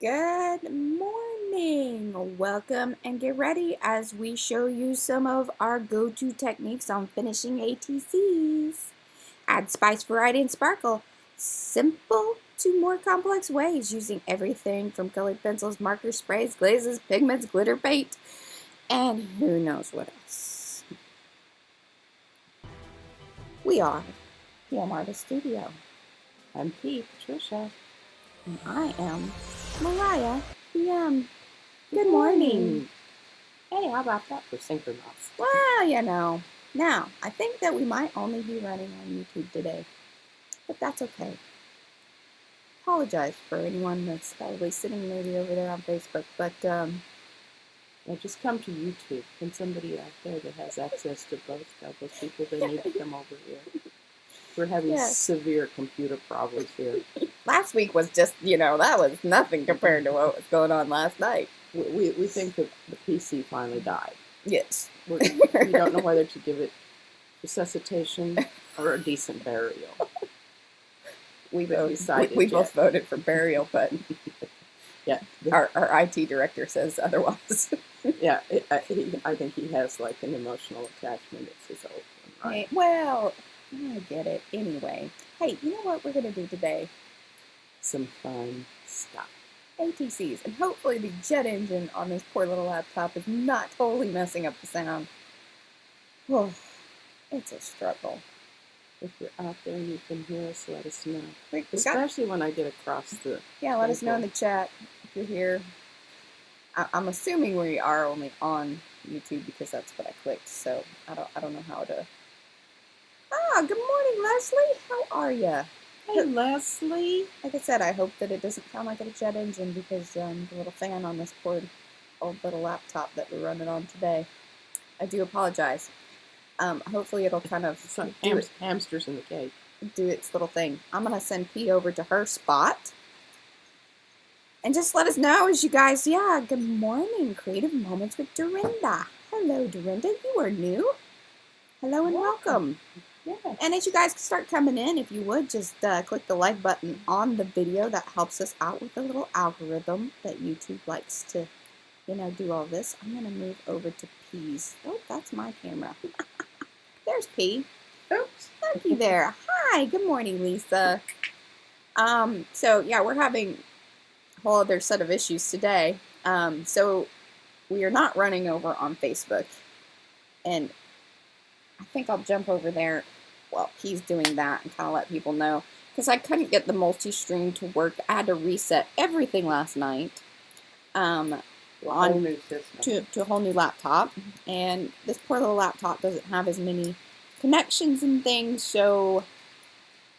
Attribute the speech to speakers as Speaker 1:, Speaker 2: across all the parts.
Speaker 1: Good morning. Welcome and get ready as we show you some of our go-to techniques on finishing ATCs. Add spice, variety, and sparkle. Simple to more complex ways using everything from colored pencils, markers, sprays, glazes, pigments, glitter paint, and who knows what else. We are PM Artist Studio. I'm P. Patricia. And I am Mariah PM. Good morning.
Speaker 2: Hey, how about that for synchronous?
Speaker 1: Well, now, I think that we might only be running on YouTube today, but that's okay. Apologize for anyone that's probably sitting maybe over there on Facebook, but
Speaker 2: Yeah, just come to YouTube. Can somebody out there that has access to both tell those people they need to come over here? We're having severe computer problems here.
Speaker 1: Last week was just, that was nothing compared to what was going on last night.
Speaker 2: We think that the PC finally died.
Speaker 1: Yes.
Speaker 2: We don't know whether to give it resuscitation or a decent burial.
Speaker 1: We both voted for burial, but
Speaker 2: yeah,
Speaker 1: our IT director says otherwise.
Speaker 2: Yeah, I think he has like an emotional attachment. It's his old one, right?
Speaker 1: Hey, well, I get it. Anyway, hey, you know what we're going to do today?
Speaker 2: Some fun stuff.
Speaker 1: ATCs, and hopefully the jet engine on this poor little laptop is not totally messing up the sound. Oh, it's a struggle.
Speaker 2: If you're out there and you can hear us, let us know.
Speaker 1: Especially
Speaker 2: when I get across the...
Speaker 1: Yeah, let us know in the chat if you're here. I'm assuming we are only on YouTube because that's what I clicked, so I don't know how to... good morning, Leslie. How are you?
Speaker 2: Hey, Leslie.
Speaker 1: Like I said, I hope that it doesn't sound like a jet engine because the little fan on this poor old little laptop that we're running on today. I do apologize. Hopefully it'll kind of
Speaker 2: hamsters in the cage.
Speaker 1: Do its little thing. I'm going to send P over to her spot. And just let us know as you guys, good morning. Creative Moments with Dorinda. Hello, Dorinda. You are new. Hello and welcome.
Speaker 2: Yeah.
Speaker 1: And as you guys start coming in, if you would, just click the like button on the video. That helps us out with the little algorithm that YouTube likes to, do all this. I'm going to move over to P's. Oh, that's my camera. There's P.
Speaker 2: Oops.
Speaker 1: Thank you there. Hi. Good morning, Lisa. We're having a whole other set of issues today. So we are not running over on Facebook. And I think I'll jump over there while he's doing that and kind of let people know. Because I couldn't get the multi-stream to work. I had to reset everything last night.
Speaker 2: To a
Speaker 1: whole new laptop. And this poor little laptop doesn't have as many connections and things. So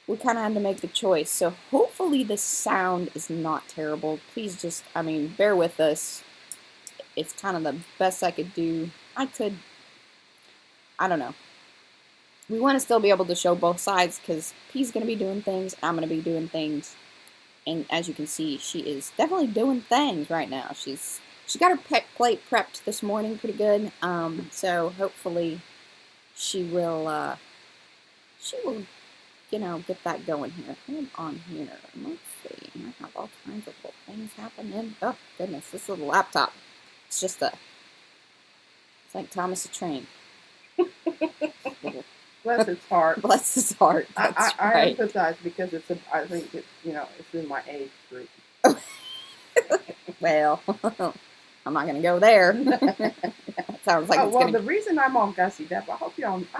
Speaker 1: we kind of had to make the choice. So hopefully the sound is not terrible. Please just, bear with us. It's kind of the best I could do. I don't know. We want to still be able to show both sides because P's going to be doing things, I'm going to be doing things. And as you can see, she is definitely doing things right now. She got her plate prepped this morning pretty good. So hopefully she will get that going here. Hold on here. Let's see. I have all kinds of little things happening. Oh, goodness. This little laptop. It's just it's like Thomas the Train.
Speaker 2: Bless his heart.
Speaker 1: Bless his heart.
Speaker 2: I
Speaker 1: right.
Speaker 2: empathize because I think it's in my age group.
Speaker 1: Well, I'm not going to go there. That sounds like
Speaker 2: the reason I'm all gussied up, I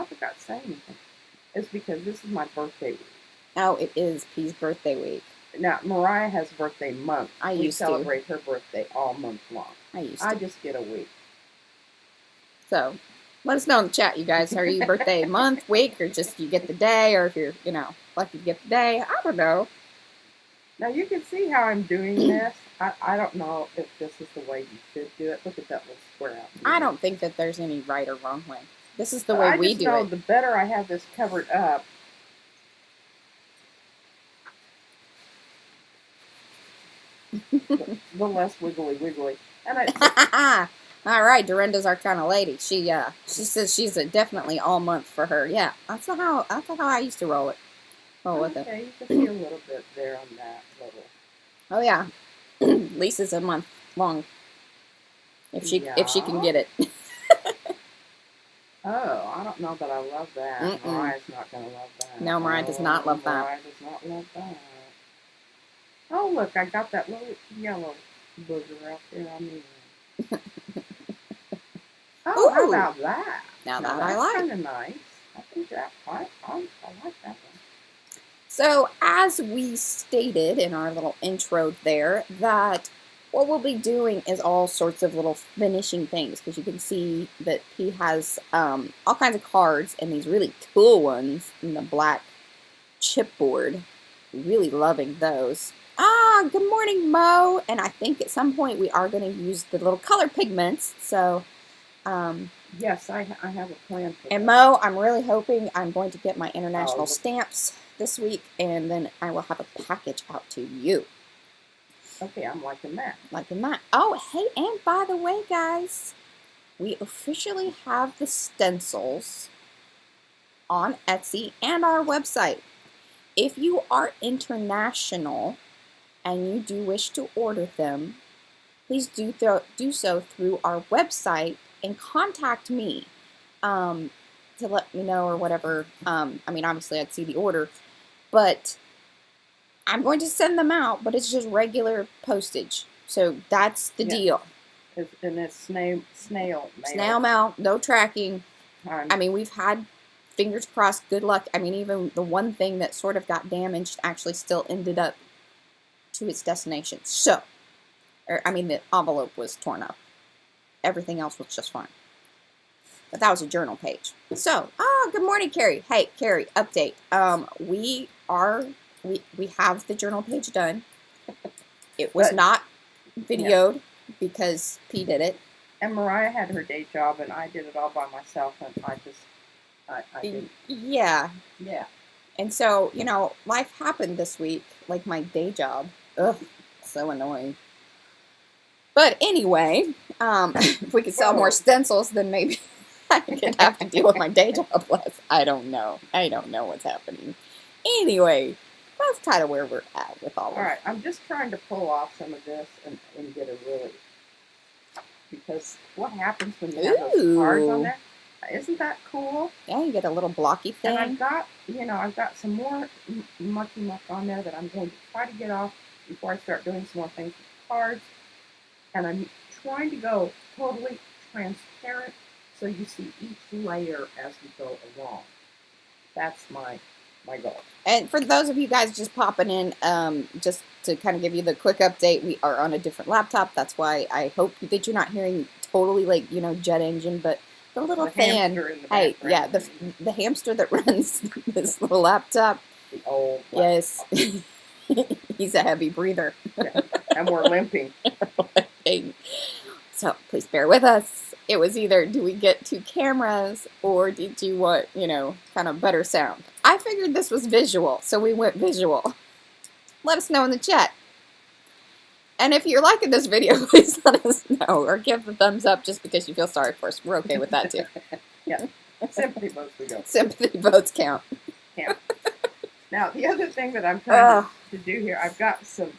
Speaker 2: forgot to say anything, is because this is my birthday week.
Speaker 1: Oh, it is P's birthday week.
Speaker 2: Now, Mariah has birthday month. We celebrate her birthday all month long. I just get a week.
Speaker 1: So, let us know in the chat, you guys. Are you birthday month, week, or just you get the day, or if you're, lucky to get the day? I don't know.
Speaker 2: Now, you can see how I'm doing this. I don't know if this is the way you should do it. Look at that little square out here.
Speaker 1: I don't think that there's any right or wrong way. This is the way we do it.
Speaker 2: The better I have this covered up, the less wiggly. And
Speaker 1: all right, Dorinda's our kind of lady. She says she's definitely all month for her. Yeah, that's how I used to roll it. With it.
Speaker 2: Okay, you can see a little bit there on that little.
Speaker 1: Oh yeah, Lisa's a month long. If she can get it.
Speaker 2: Oh, I don't know that I love that.
Speaker 1: Mm-mm.
Speaker 2: Mariah's not going to love that.
Speaker 1: No, Mariah does not love that.
Speaker 2: Mariah does not love that. Oh, look, I got that little yellow booger out there on the end. Oh, how about that?
Speaker 1: Now
Speaker 2: that
Speaker 1: I like.
Speaker 2: Kind of nice. I think that I like that one.
Speaker 1: So, as we stated in our little intro there, that what we'll be doing is all sorts of little finishing things, because you can see that he has all kinds of cards and these really cool ones in the black chipboard. Really loving those. Ah, good morning, Mo. And I think at some point we are going to use the little color pigments. So,
Speaker 2: yes, I have a plan for that.
Speaker 1: And Mo, I'm really hoping I'm going to get my international stamps this week, and then I will have a package out to you.
Speaker 2: Okay, I'm liking that.
Speaker 1: Liking that. Oh, hey, and by the way, guys, we officially have the stencils on Etsy and our website. If you are international and you do wish to order them, please do so through our website and contact me to let me know or whatever. I mean, obviously I'd see the order, but I'm going to send them out, but it's just regular postage. So that's the deal.
Speaker 2: And it's snail mail.
Speaker 1: Snail mail, no tracking. I mean, we've had, fingers crossed, good luck. I mean, even the one thing that sort of got damaged actually still ended up to its destination. So, I mean, the envelope was torn up. Everything else was just fine. But that was a journal page. So, good morning, Carrie. Hey, Carrie, update. We have the journal page done. It was not videoed because P did it.
Speaker 2: And Mariah had her day job, and I did it all by myself, and I didn't.
Speaker 1: Yeah.
Speaker 2: Yeah.
Speaker 1: And so, you know, life happened this week, like my day job. Ugh, so annoying. But anyway, if we could sell more stencils, then maybe I could have to deal with my day job less. I don't know. I don't know what's happening. Anyway, that's kind of where we're at with all of it.
Speaker 2: All right, I'm just trying to pull off some of this and get a really... Because what happens when you have those cards on there? Isn't that cool?
Speaker 1: Yeah, you get a little blocky thing.
Speaker 2: And I've got some more mucky muck on there that I'm going to try to get off before I start doing some more things with the cards. And I'm trying to go totally transparent so you see each layer as we go along. That's my goal.
Speaker 1: And for those of you guys just popping in, just to kind of give you the quick update, we are on a different laptop. That's why I hope that you're not hearing totally like, you know, jet engine, but the little fan. Hey, yeah, the hamster that runs this little laptop.
Speaker 2: The old
Speaker 1: laptop. Yes. He's a heavy breather.
Speaker 2: Yeah. And we're limping.
Speaker 1: So please bear with us. It was either, do we get 2 cameras, or did you want, you know, kind of better sound? I figured this was visual, so we went visual. Let us know in the chat. And if you're liking this video, please let us know, or give the thumbs up just because you feel sorry for us. We're okay with that too.
Speaker 2: Yeah. Sympathy votes we go.
Speaker 1: Sympathy votes count.
Speaker 2: Yeah. Now, the other thing that I'm trying to do here, I've got some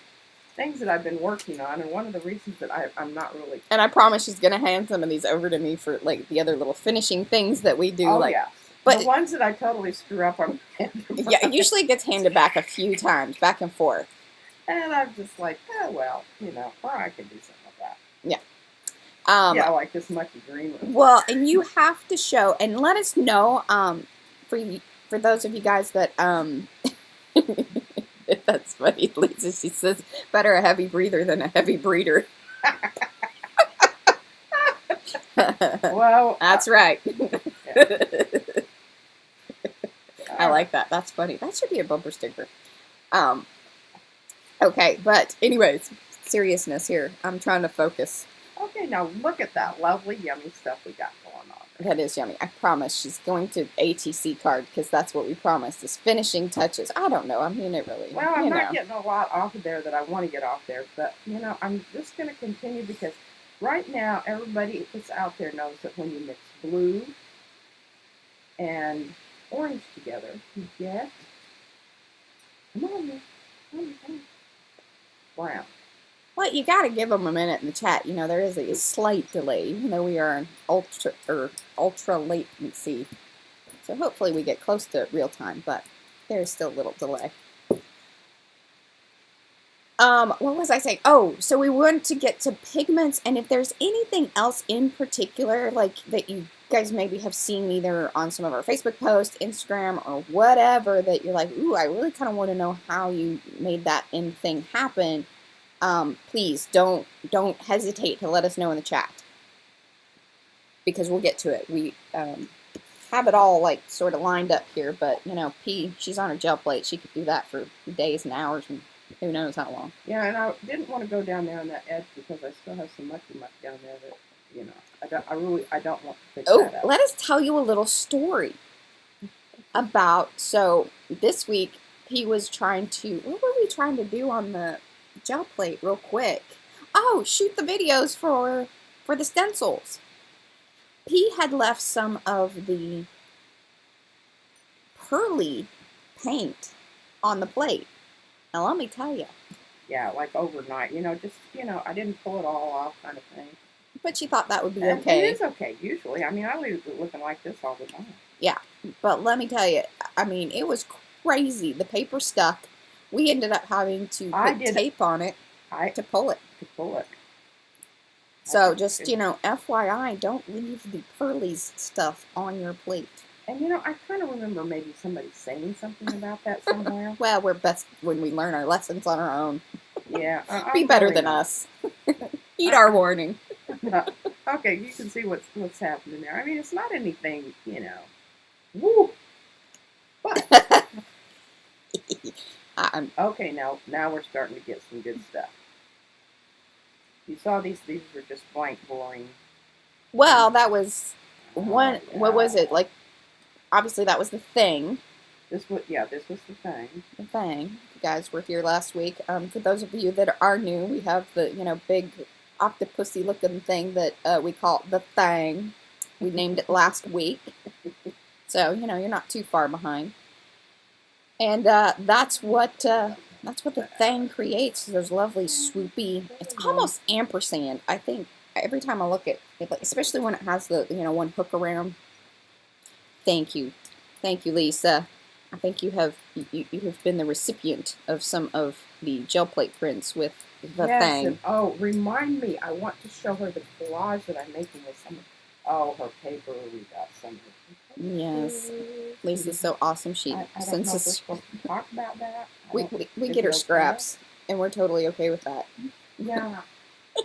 Speaker 2: things that I've been working on, and one of the reasons that I'm not really...
Speaker 1: And I promise she's going to hand some of these over to me for, like, the other little finishing things that we do.
Speaker 2: Oh,
Speaker 1: like,
Speaker 2: yeah.
Speaker 1: But
Speaker 2: the ones that I totally screw up, I'm...
Speaker 1: Yeah, it usually gets handed back a few times, back and forth.
Speaker 2: And I'm just like, oh, well, you know, or I could do something like that.
Speaker 1: Yeah.
Speaker 2: Yeah, like this mucky green one.
Speaker 1: Well, and you have to show, and let us know, for those of you guys that, that's funny, Lisa, she says, better a heavy breather than a heavy breeder.
Speaker 2: Well,
Speaker 1: that's right.
Speaker 2: Yeah.
Speaker 1: I like that. That's funny. That should be a bumper sticker. Okay, but anyways, seriousness here. I'm trying to focus.
Speaker 2: Okay, now look at that lovely, yummy stuff we got going on.
Speaker 1: That is yummy. I promise she's going to ATC card, because that's what we promised, is finishing touches. I don't know. I mean, it really.
Speaker 2: Well, I'm not getting a lot off of there that I want to get off there, but, you know, I'm just going to continue, because right now, everybody that's out there knows that when you mix blue and orange together, you get, come on, brown.
Speaker 1: Well, you gotta give them a minute in the chat. You know, there is a slight delay, even though we are in ultra latency. So hopefully we get close to real time, but there's still a little delay. What was I saying? Oh, so we want to get to pigments, and if there's anything else in particular, like that you guys maybe have seen either on some of our Facebook posts, Instagram, or whatever, that you're like, ooh, I really kind of want to know how you made that end thing happen. Please don't hesitate to let us know in the chat, because we'll get to it. We have it all like sort of lined up here, but you know, P, she's on her gel plate. She could do that for days and hours and who knows how long.
Speaker 2: Yeah, and I didn't want to go down there on that edge because I still have some mucky muck down there that, you know, I don't want to fix that up.
Speaker 1: Let us tell you a little story about, so this week P was trying to, what were we trying to do on the gel plate real quick? Oh, shoot the videos for the stencils. P had left some of the pearly paint on the plate. Now let me tell you.
Speaker 2: Yeah, like overnight, you know, just, you know, I didn't pull it all off kind of thing.
Speaker 1: But she thought that would be okay.
Speaker 2: It is okay, usually. I mean, I leave it looking like this all the time.
Speaker 1: Yeah, but let me tell you, I mean, it was crazy. The paper stuck. We ended up having to put tape on it to pull it. So just, you know, FYI, don't leave the pearlies stuff on your plate.
Speaker 2: And, you know, I kind of remember maybe somebody saying something about that somewhere.
Speaker 1: Well, we're best when we learn our lessons on our own.
Speaker 2: Yeah.
Speaker 1: Be better than us. Heed our warning.
Speaker 2: Okay, you can see what's happening there. I mean, it's not anything, you know. Woo! But. Okay, now we're starting to get some good stuff. You saw these were just blank, boring.
Speaker 1: Well, that was one, yeah. What was it? Like, obviously that was the thing.
Speaker 2: This was the thing.
Speaker 1: The thing. You guys were here last week. For those of you that are new, we have the, you know, big octopusy looking thing that we call the thing. We named it last week. So, you know, you're not too far behind. And that's what the thing creates. Those lovely swoopy. It's almost ampersand. I think every time I look at it, especially when it has the, you know, one hook around. Thank you, Lisa. I think you have been the recipient of some of the gel plate prints with the thing.
Speaker 2: And, oh, remind me! I want to show her the collage that I'm making with some. Oh, her paper. We got some.
Speaker 1: Yes, Lisa's so awesome. She
Speaker 2: I don't know if we're supposed to talk about that.
Speaker 1: We get her scraps, and we're totally okay with that.
Speaker 2: Yeah,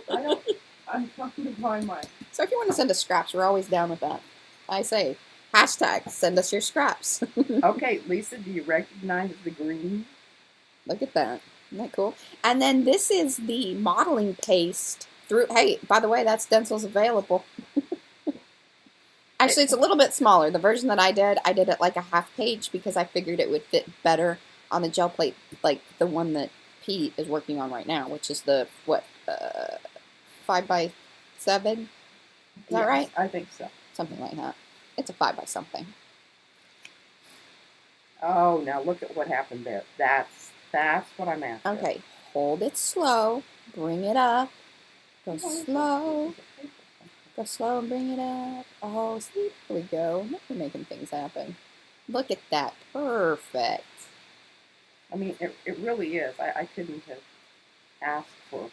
Speaker 2: I'm trying to find mine.
Speaker 1: So if you want to send us scraps, we're always down with that. I say, hashtag send us your scraps.
Speaker 2: Okay, Lisa, do you recognize the green?
Speaker 1: Look at that. Isn't that cool? And then this is the modeling paste through. Hey, by the way, that stencil's available. Actually, it's a little bit smaller. The version that I did it like a half page because I figured it would fit better on the gel plate, like the one that P is working on right now, which is the, 5x7? Is that right?
Speaker 2: I think so.
Speaker 1: Something like that. It's a 5 by something.
Speaker 2: Oh, now look at what happened there. That's what I'm after.
Speaker 1: Okay, hold it slow. Bring it up. Go slow. Go slow and bring it up. Oh, see, here we go. Now we're making things happen. Look at that. Perfect.
Speaker 2: I mean, it really is. I couldn't have asked for.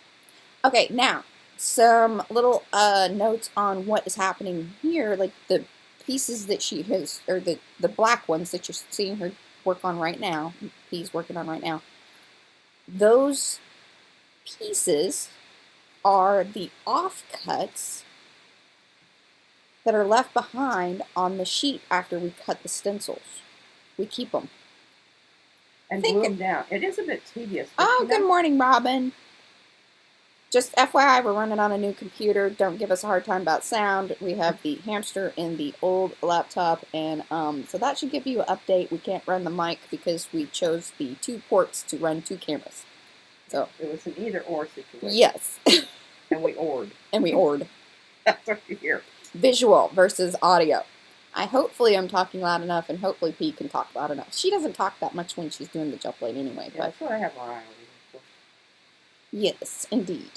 Speaker 1: Okay, now, some little notes on what is happening here. Like the pieces that she has, or the black ones that you're seeing her work on right now. P's working on right now. Those pieces are the offcuts that are left behind on the sheet after we cut the stencils. We keep them.
Speaker 2: And glue them down. It is a bit tedious.
Speaker 1: Oh, good morning, Robin. Just FYI, we're running on a new computer. Don't give us a hard time about sound. We have the hamster in the old laptop, and so that should give you an update. We can't run the mic because we chose the 2 ports to run 2 cameras. So
Speaker 2: it was an either-or situation.
Speaker 1: Yes.
Speaker 2: And we ored. That's what you hear.
Speaker 1: Visual versus audio. Hopefully I'm talking loud enough, and hopefully P can talk loud enough. She doesn't talk that much when she's doing the gel plate anyway.
Speaker 2: Yeah, that's what I have my eye on.
Speaker 1: Yes, indeed.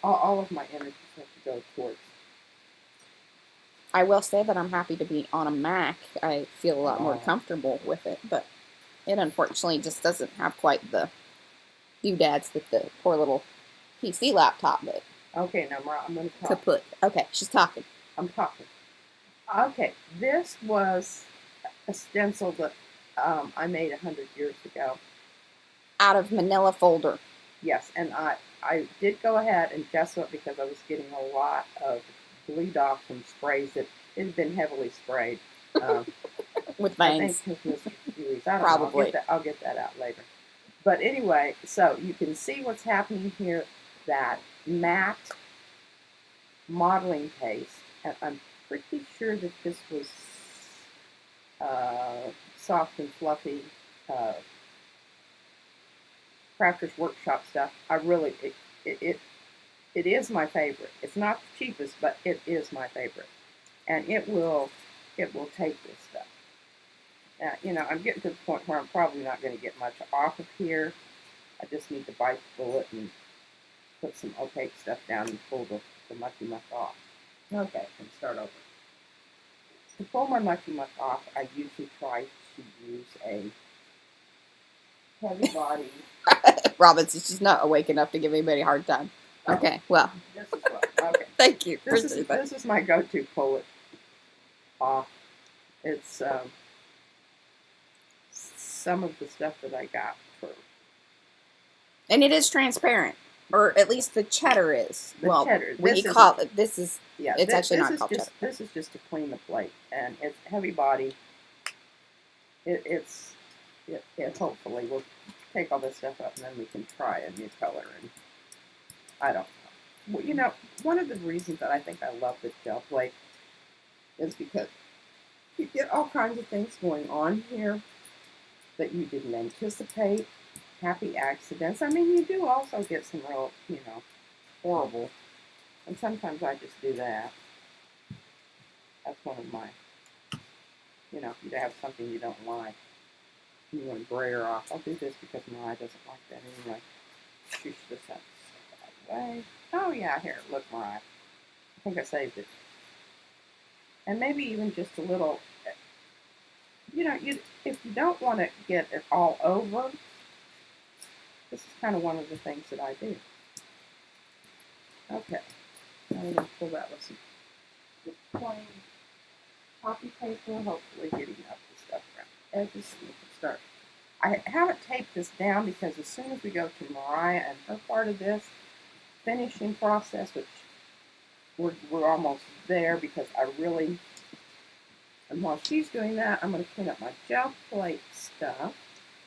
Speaker 2: All of my energies have to go towards.
Speaker 1: I will say that I'm happy to be on a Mac. I feel a lot more
Speaker 2: Oh.
Speaker 1: comfortable with it, but it unfortunately just doesn't have quite the doodads that the poor little PC laptop did.
Speaker 2: Okay, now Mariah, I'm going to talk.
Speaker 1: Kaput. Okay, she's talking.
Speaker 2: I'm talking. Okay, this was a stencil that I made 100 years ago.
Speaker 1: Out of manila folder.
Speaker 2: Yes, and I did go ahead and guess what, because I was getting a lot of bleed off from sprays that had been heavily sprayed.
Speaker 1: With
Speaker 2: I think
Speaker 1: bangs.
Speaker 2: it was Mr. I don't
Speaker 1: Probably.
Speaker 2: know. I'll get that out later. But anyway, so you can see what's happening here. That matte modeling paste, and I'm pretty sure that this was soft and fluffy Crafters Workshop stuff. I really, it is my favorite. It's not the cheapest, but it is my favorite, and it will take this stuff. Now, you know, I'm getting to the point where I'm probably not going to get much off of here. I just need to bite the bullet and put some opaque stuff down and pull the mucky muck off. Okay, and start over. To pull my mucky muck off, I usually try to use a heavy body.
Speaker 1: Robinson, she's not awake enough to give anybody a hard time. Okay, well.
Speaker 2: This is what, okay.
Speaker 1: Thank you.
Speaker 2: This is my go-to pull it off. It's some of the stuff that I got for.
Speaker 1: And it is transparent, or at least the cheddar is.
Speaker 2: The cheddar.
Speaker 1: We call it. This is.
Speaker 2: Yeah,
Speaker 1: it's actually not called cheddar.
Speaker 2: This is just to clean the plate, and it's heavy body. It hopefully will take all this stuff up, and then we can try a new color. And I don't know. Well, you know, one of the reasons that I think I love the gel plate is because you get all kinds of things going on here that you didn't anticipate. Happy accidents. I mean, you do also get some real, you know, horrible. And sometimes I just do that. That's one of my, you know, you have something you don't like. You want to brayer off. I'll do this because Mariah doesn't like that anyway. Shush this up that way. Oh yeah, here, look, Mariah. I think I saved it. And maybe even just a little, you know, if you don't want to get it all over, this is kind of one of the things that I do. Okay. Now we're going to pull that with some plain copy paper, hopefully getting up the stuff around the edges. We can start. I haven't taped this down because as soon as we go to Mariah and her part of this finishing process, which we're almost there because I really, and while she's doing that, I'm going to clean up my gel plate stuff,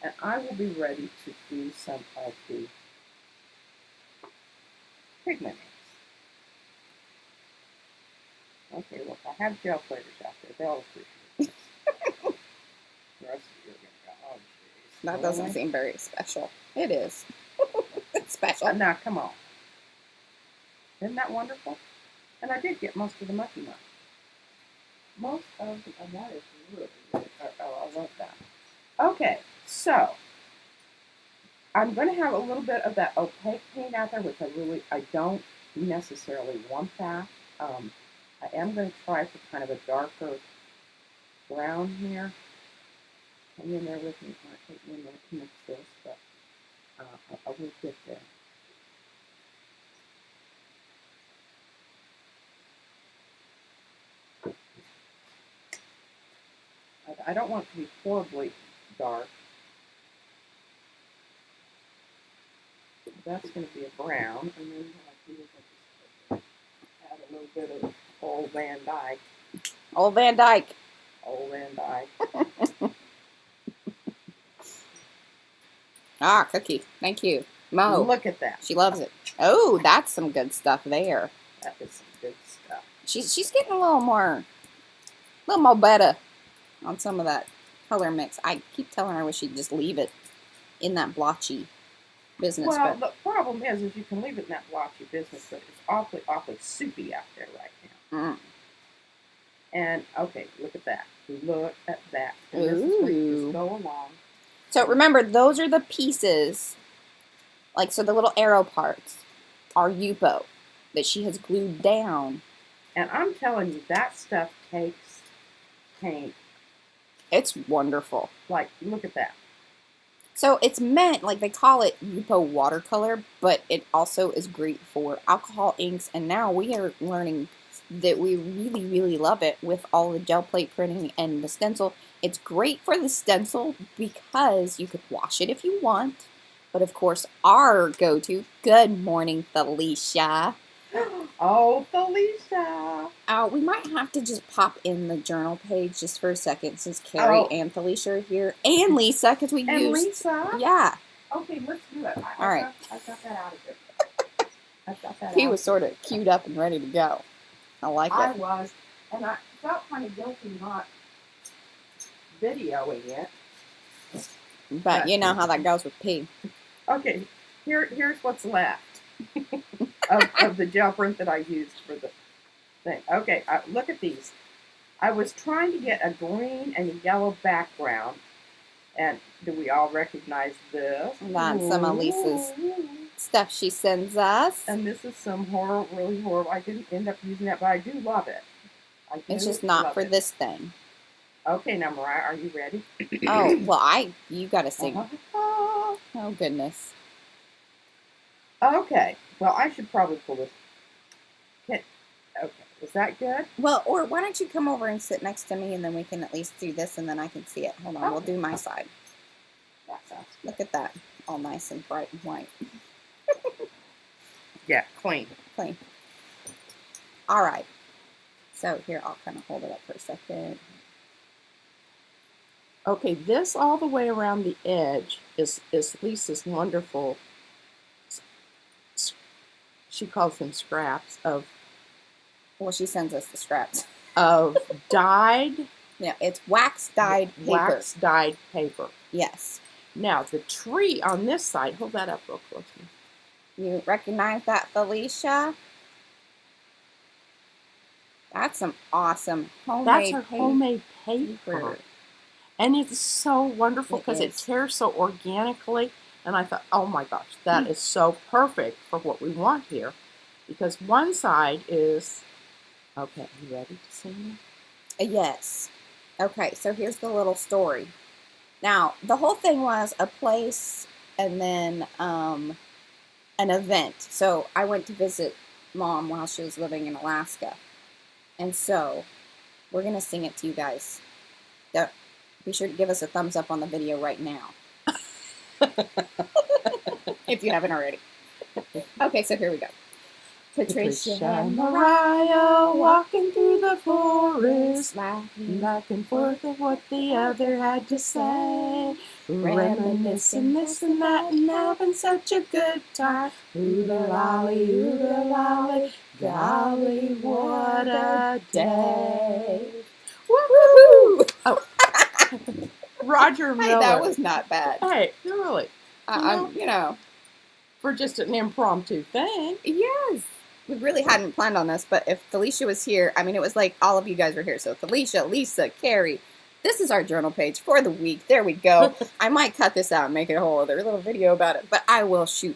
Speaker 2: and I will be ready to do some of the pigmenting. Okay, look, I have gel platers out there. They'll appreciate this. The rest of you are going to go, oh, jeez.
Speaker 1: That doesn't seem very special. It is. It's special.
Speaker 2: Now, come on. Isn't that wonderful? And I did get most of the mucky muck. Most of the, and that is really good. Oh, I love that. Okay, so I'm going to have a little bit of that opaque paint out there, which I don't necessarily want that. I am going to try for kind of a darker brown here. Hang in there with me. It might take me a minute to mix this, but I will get there. I don't want it to be horribly dark. That's going to be a brown, and then what I do is I just add a little bit of Old Van Dyke.
Speaker 1: Old Van Dyke.
Speaker 2: Old Van Dyke.
Speaker 1: Ah, cookie. Thank you. Mo.
Speaker 2: Look at that.
Speaker 1: She loves it. Oh, that's some good stuff there.
Speaker 2: That is some good stuff.
Speaker 1: She's getting a little more better on some of that color mix. I keep telling her I wish she'd just leave it in that blotchy business.
Speaker 2: Well, the problem is you can leave it in that blotchy business, but it's awfully soupy out there right now.
Speaker 1: Mm.
Speaker 2: And, okay, look at that. Look at that. And this is where you just go along.
Speaker 1: So remember, those are the pieces Like, so the little arrow parts are Yupo that she has glued down.
Speaker 2: And I'm telling you, that stuff takes paint.
Speaker 1: It's wonderful.
Speaker 2: Like, look at that.
Speaker 1: So it's meant, like they call it Yupo watercolor, but it also is great for alcohol inks. And now we are learning that we really, really love it with all the gel plate printing and the stencil. It's great for the stencil because you could wash it if you want. But of course, our go-to, good morning, Felicia.
Speaker 2: Oh, Felicia.
Speaker 1: We might have to just pop in the journal page just for a second since Carrie and Felicia are here. And Lisa, because we
Speaker 2: and
Speaker 1: used...
Speaker 2: Lisa?
Speaker 1: Yeah.
Speaker 2: Okay, let's do it.
Speaker 1: All right.
Speaker 2: I got that out of here. I got that
Speaker 1: He was sort of queued up and ready to go. I like it.
Speaker 2: I was. And I felt kind of guilty not videoing it.
Speaker 1: But you know how that goes with P.
Speaker 2: Okay, here's what's left of the gel print that I used for the thing. Okay, look at these. I was trying to get a green and a yellow background. And do we all recognize this?
Speaker 1: That's some of Lisa's stuff she sends us.
Speaker 2: And this is some really horrible. I didn't end up using that, but I do love it.
Speaker 1: It's just not for this thing.
Speaker 2: Okay, now Mariah, are you ready?
Speaker 1: Oh, well, you gotta sing.
Speaker 2: Oh,
Speaker 1: goodness.
Speaker 2: Okay, well, I should probably pull this. Okay, is that good?
Speaker 1: Well, or why don't you come over and sit next to me, and then we can at least do this, and then I can see it. Hold on, we'll do my side.
Speaker 2: That sounds good.
Speaker 1: Look at that, all nice and bright and white.
Speaker 2: Yeah, clean.
Speaker 1: Clean. All right. So here, I'll kind of hold it up for a second.
Speaker 2: Okay, this all the way around the edge is Lisa's wonderful, she calls them scraps of...
Speaker 1: Well, she sends us the scraps.
Speaker 2: Of dyed...
Speaker 1: Yeah, it's wax-dyed paper.
Speaker 2: Wax-dyed paper.
Speaker 1: Yes.
Speaker 2: Now, the tree on this side, hold that up real close.
Speaker 1: You recognize that, Felicia? That's some awesome homemade
Speaker 2: paper. That's her homemade paper. And it's so wonderful because it tears so organically. And I thought, oh my gosh, that is so perfect for what we want here. Because one side is... Okay, you ready to sing it?
Speaker 1: Yes. Okay, so here's the little story. Now, the whole thing was a place and then an event. So I went to visit Mom while she was living in Alaska. And so we're going to sing it to you guys. Be sure to give us a thumbs up on the video right now. If you haven't already. Okay, so here we go. Patricia and Mariah walking through the forest, laughing back and forth at what the other had to say, reminiscing this and that and having such a good time. Ooh-la-lolly, golly, what a day. Woohoo!
Speaker 2: Oh. Roger Miller.
Speaker 1: Hey, that was not bad.
Speaker 2: Hey, really.
Speaker 1: You know.
Speaker 2: For just an impromptu thing.
Speaker 1: Yes. We really hadn't planned on this, but if Felicia was here, I mean, it was like all of you guys were here. So Felicia, Lisa, Carrie, this is our journal page for the week. There we go. I might cut this out and make it a whole other little video about it, but I will shoot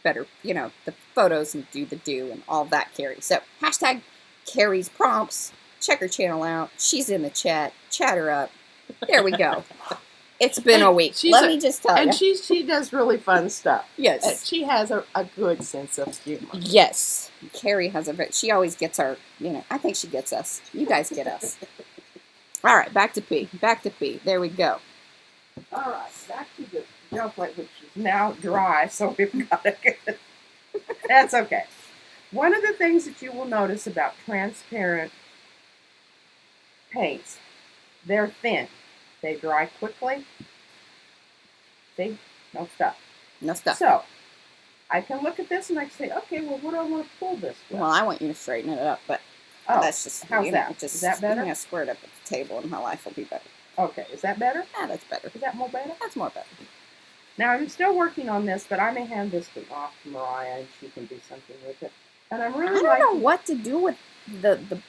Speaker 1: better, you know, the photos and do the and all that, Carrie. So hashtag Carrie's prompts. Check her channel out. She's in the chat. Chat her up. There we go. It's been a week. Let me just tell you.
Speaker 2: And she does really fun stuff.
Speaker 1: Yes.
Speaker 2: She has a good sense of humor.
Speaker 1: Yes. Carrie has she always gets our, you know, I think she gets us. You guys get us. All right, back to P. Back to P. There we go.
Speaker 2: All right, back to the gel plate, which is now dry, so we've got to get it. That's okay. One of the things that you will notice about transparent paints, they're thin. They dry quickly. See? No stuff.
Speaker 1: No stuff.
Speaker 2: So, I can look at this and I can say, okay, well, what do I want to pull this with?
Speaker 1: Well, I want you to straighten it up, but that's just...
Speaker 2: How's that? Is that better?
Speaker 1: I'm going to square it up at the table and my life will be better.
Speaker 2: Okay, is that better?
Speaker 1: Yeah, that's better.
Speaker 2: Is that more better?
Speaker 1: That's more better.
Speaker 2: Now, I'm still working on this, but I may hand this one off to Mariah and she can do something with it. And I'm really
Speaker 1: I don't know what to do with the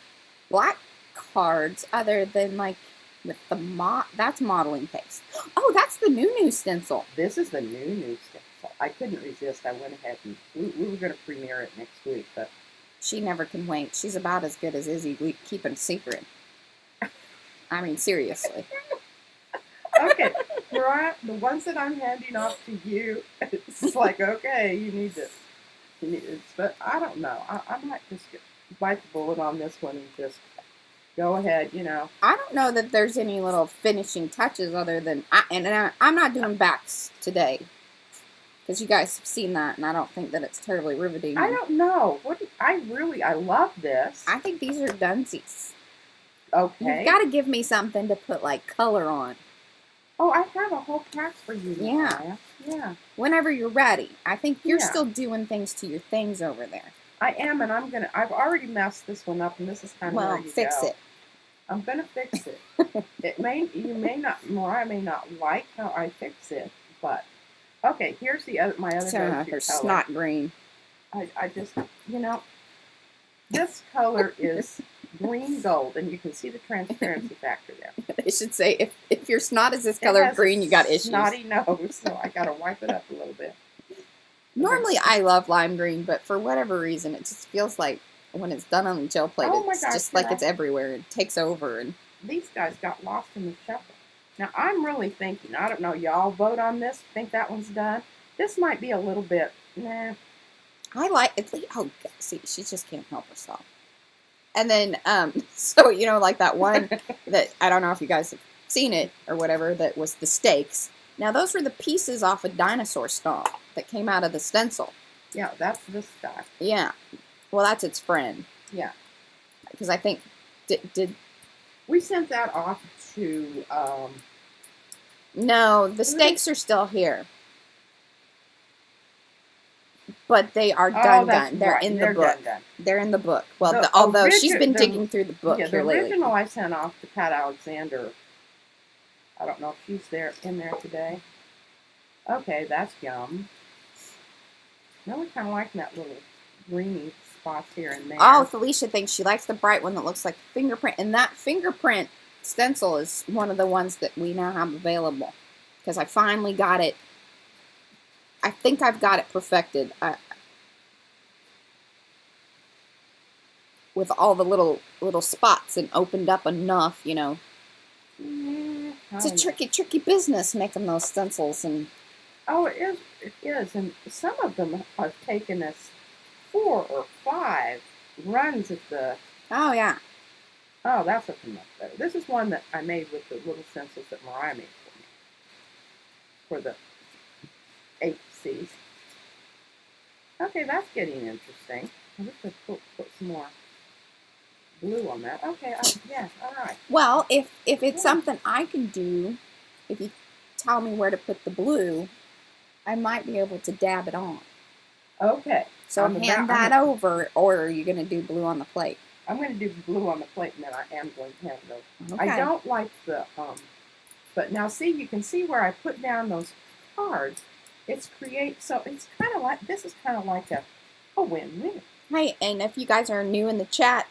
Speaker 1: black cards other than, like, with the that's modeling paste. Oh, that's the new stencil.
Speaker 2: This is the new stencil. I couldn't resist. I went ahead and we were going to premiere it next week, but
Speaker 1: She never can wait. She's about as good as Izzy. We keep it a secret. I mean, seriously.
Speaker 2: okay, Mariah, the ones that I'm handing off to you, it's like, okay, you need this. But I don't know. I might just bite the bullet on this one and just go ahead, you know.
Speaker 1: I don't know that there's any little finishing touches other than... I'm not doing backs today. Because you guys have seen that, and I don't think that it's terribly riveting.
Speaker 2: I don't know. I love this.
Speaker 1: I think these are dunsies.
Speaker 2: Okay.
Speaker 1: You've got to give me something to put, like, color on.
Speaker 2: Oh, I have a whole pack for you, Mariah. Yeah.
Speaker 1: Whenever you're ready. I think you're still doing things to your things over there.
Speaker 2: I am, and I've already messed this one up, and this is kind of where you
Speaker 1: fix it.
Speaker 2: I'm gonna fix it. Mariah may not like how I fix it, but okay. Here's my other
Speaker 1: her
Speaker 2: color.
Speaker 1: snot green.
Speaker 2: I just, you know, this color is green gold, and you can see the transparency factor there.
Speaker 1: I should say, if your snot is this color of green, you got issues.
Speaker 2: Snotty nose, so I gotta wipe it up a little bit.
Speaker 1: Normally, I love lime green, but for whatever reason, it just feels like when it's done on the gel plate, it's just like it's everywhere and takes over. And
Speaker 2: these guys got lost in the shuffle. Now, I'm really thinking, I don't know, y'all vote on this, think that one's done? This might be a little bit, nah.
Speaker 1: I like it. Oh, see, she just can't help herself. And then, so, you know, like that one that, I don't know if you guys have seen it or whatever, that was the stakes. Now, those were the pieces off a dinosaur stomp that came out of the stencil.
Speaker 2: Yeah, that's this guy.
Speaker 1: Yeah. Well, that's its friend.
Speaker 2: Yeah.
Speaker 1: Because I think, did...
Speaker 2: We sent that off to,
Speaker 1: No, the stakes are still here. But they are done. They're in the book.
Speaker 2: Done.
Speaker 1: They're in the book. Well, although she's been digging through the book here lately.
Speaker 2: The original I sent off to Pat Alexander. I don't know if she's in there today. Okay, that's yum. I really kind of like that little greeny spots here and there.
Speaker 1: Oh, Felicia thinks she likes the bright one that looks like a fingerprint. And that fingerprint stencil is one of the ones that we now have available. Because I finally got it. I think I've got it perfected. With all the little spots and opened up enough, you know.
Speaker 2: Yeah,
Speaker 1: it's a tricky business making those stencils. And
Speaker 2: oh, it is. And some of them have taken us 4 or 5 runs at the...
Speaker 1: Oh, yeah.
Speaker 2: Oh, that's looking much better. This is one that I made with the little stencils that Mariah made for me. For the ATCs. Okay, that's getting interesting. I'm just going to put some more blue on that. Okay, yeah, all right.
Speaker 1: Well, if it's something I can do, if you tell me where to put the blue, I might be able to dab it on.
Speaker 2: Okay.
Speaker 1: So hand that over, or are you going to do blue on the plate?
Speaker 2: I'm going to do blue on the plate, and then I am going to hand it over.
Speaker 1: Okay.
Speaker 2: I don't like the, but now see, you can see where I put down those cards. So it's kind of like, this is kind of like a win-win.
Speaker 1: Hey, and if you guys are new in the chat,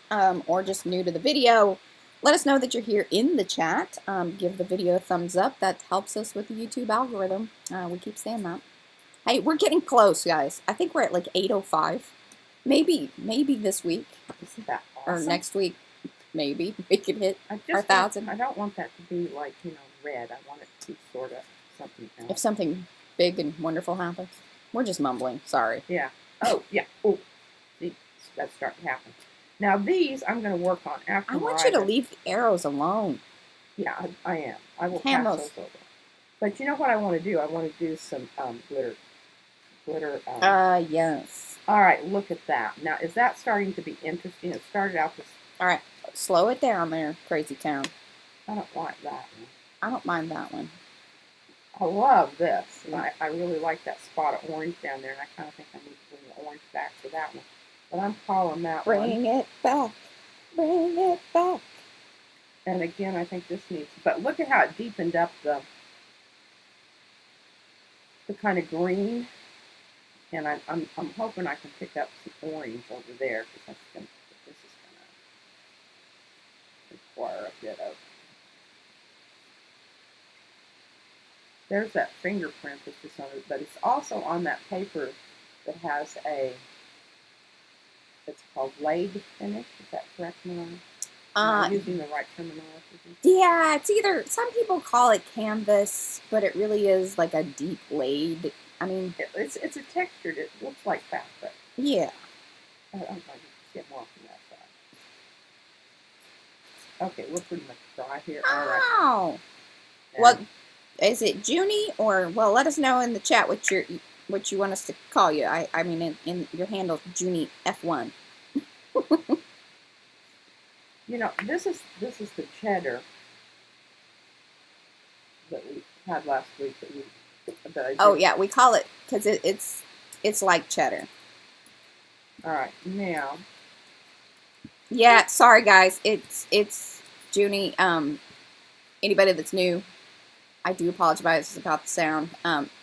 Speaker 1: or just new to the video, let us know that you're here in the chat. Give the video a thumbs up. That helps us with the YouTube algorithm. We keep saying that. Hey, we're getting close, guys. I think we're at like 8:05. Maybe this week.
Speaker 2: Isn't that awesome?
Speaker 1: Or next week, maybe. We could hit our 1,000.
Speaker 2: I don't want that to be like, you know, red. I want it to be sort of something else.
Speaker 1: If something big and wonderful happens. We're just mumbling. Sorry.
Speaker 2: Yeah. Oh, yeah. Oh, that's starting to happen. Now these I'm going to work on after.
Speaker 1: I want you to leave the arrows alone.
Speaker 2: Yeah, I am. I will
Speaker 1: hand
Speaker 2: pass those over. But you know what I want to do? I want to do some glitter.
Speaker 1: Yes.
Speaker 2: All right, look at that. Now, is that starting to be interesting? It started out this...
Speaker 1: All right, slow it down there, Crazy Town.
Speaker 2: I don't like that one.
Speaker 1: I don't mind that one.
Speaker 2: I love this. And I really like that spot of orange down there, and I kind of think I need to bring the orange back for that one. But I'm calling that one.
Speaker 1: Bring it back. Bring it back.
Speaker 2: And again, I think this needs... But look at how it deepened up the kind of green. And I'm hoping I can pick up some orange over there, because this is going to require a bit of there's that fingerprint that's just on it, but it's also on that paper that has it's called laid finish. Is that correct, Mariah? Am I using the right terminology?
Speaker 1: Yeah, it's either, some people call it canvas, but it really is like a deep laid. I mean,
Speaker 2: it's a textured. It looks like fabric.
Speaker 1: Yeah.
Speaker 2: I'm going to get more from that side. Okay, we're pretty much dry here. All right.
Speaker 1: Oh. Well, is it Junie, or, well, let us know in the chat what you want us to call you. I mean, in your handle, Junie F1.
Speaker 2: You know, this is the cheddar that we had last week.
Speaker 1: Oh yeah, we call it because it's like cheddar.
Speaker 2: All right, now.
Speaker 1: Yeah, sorry guys, it's Junie. Anybody that's new, I do apologize about the sound.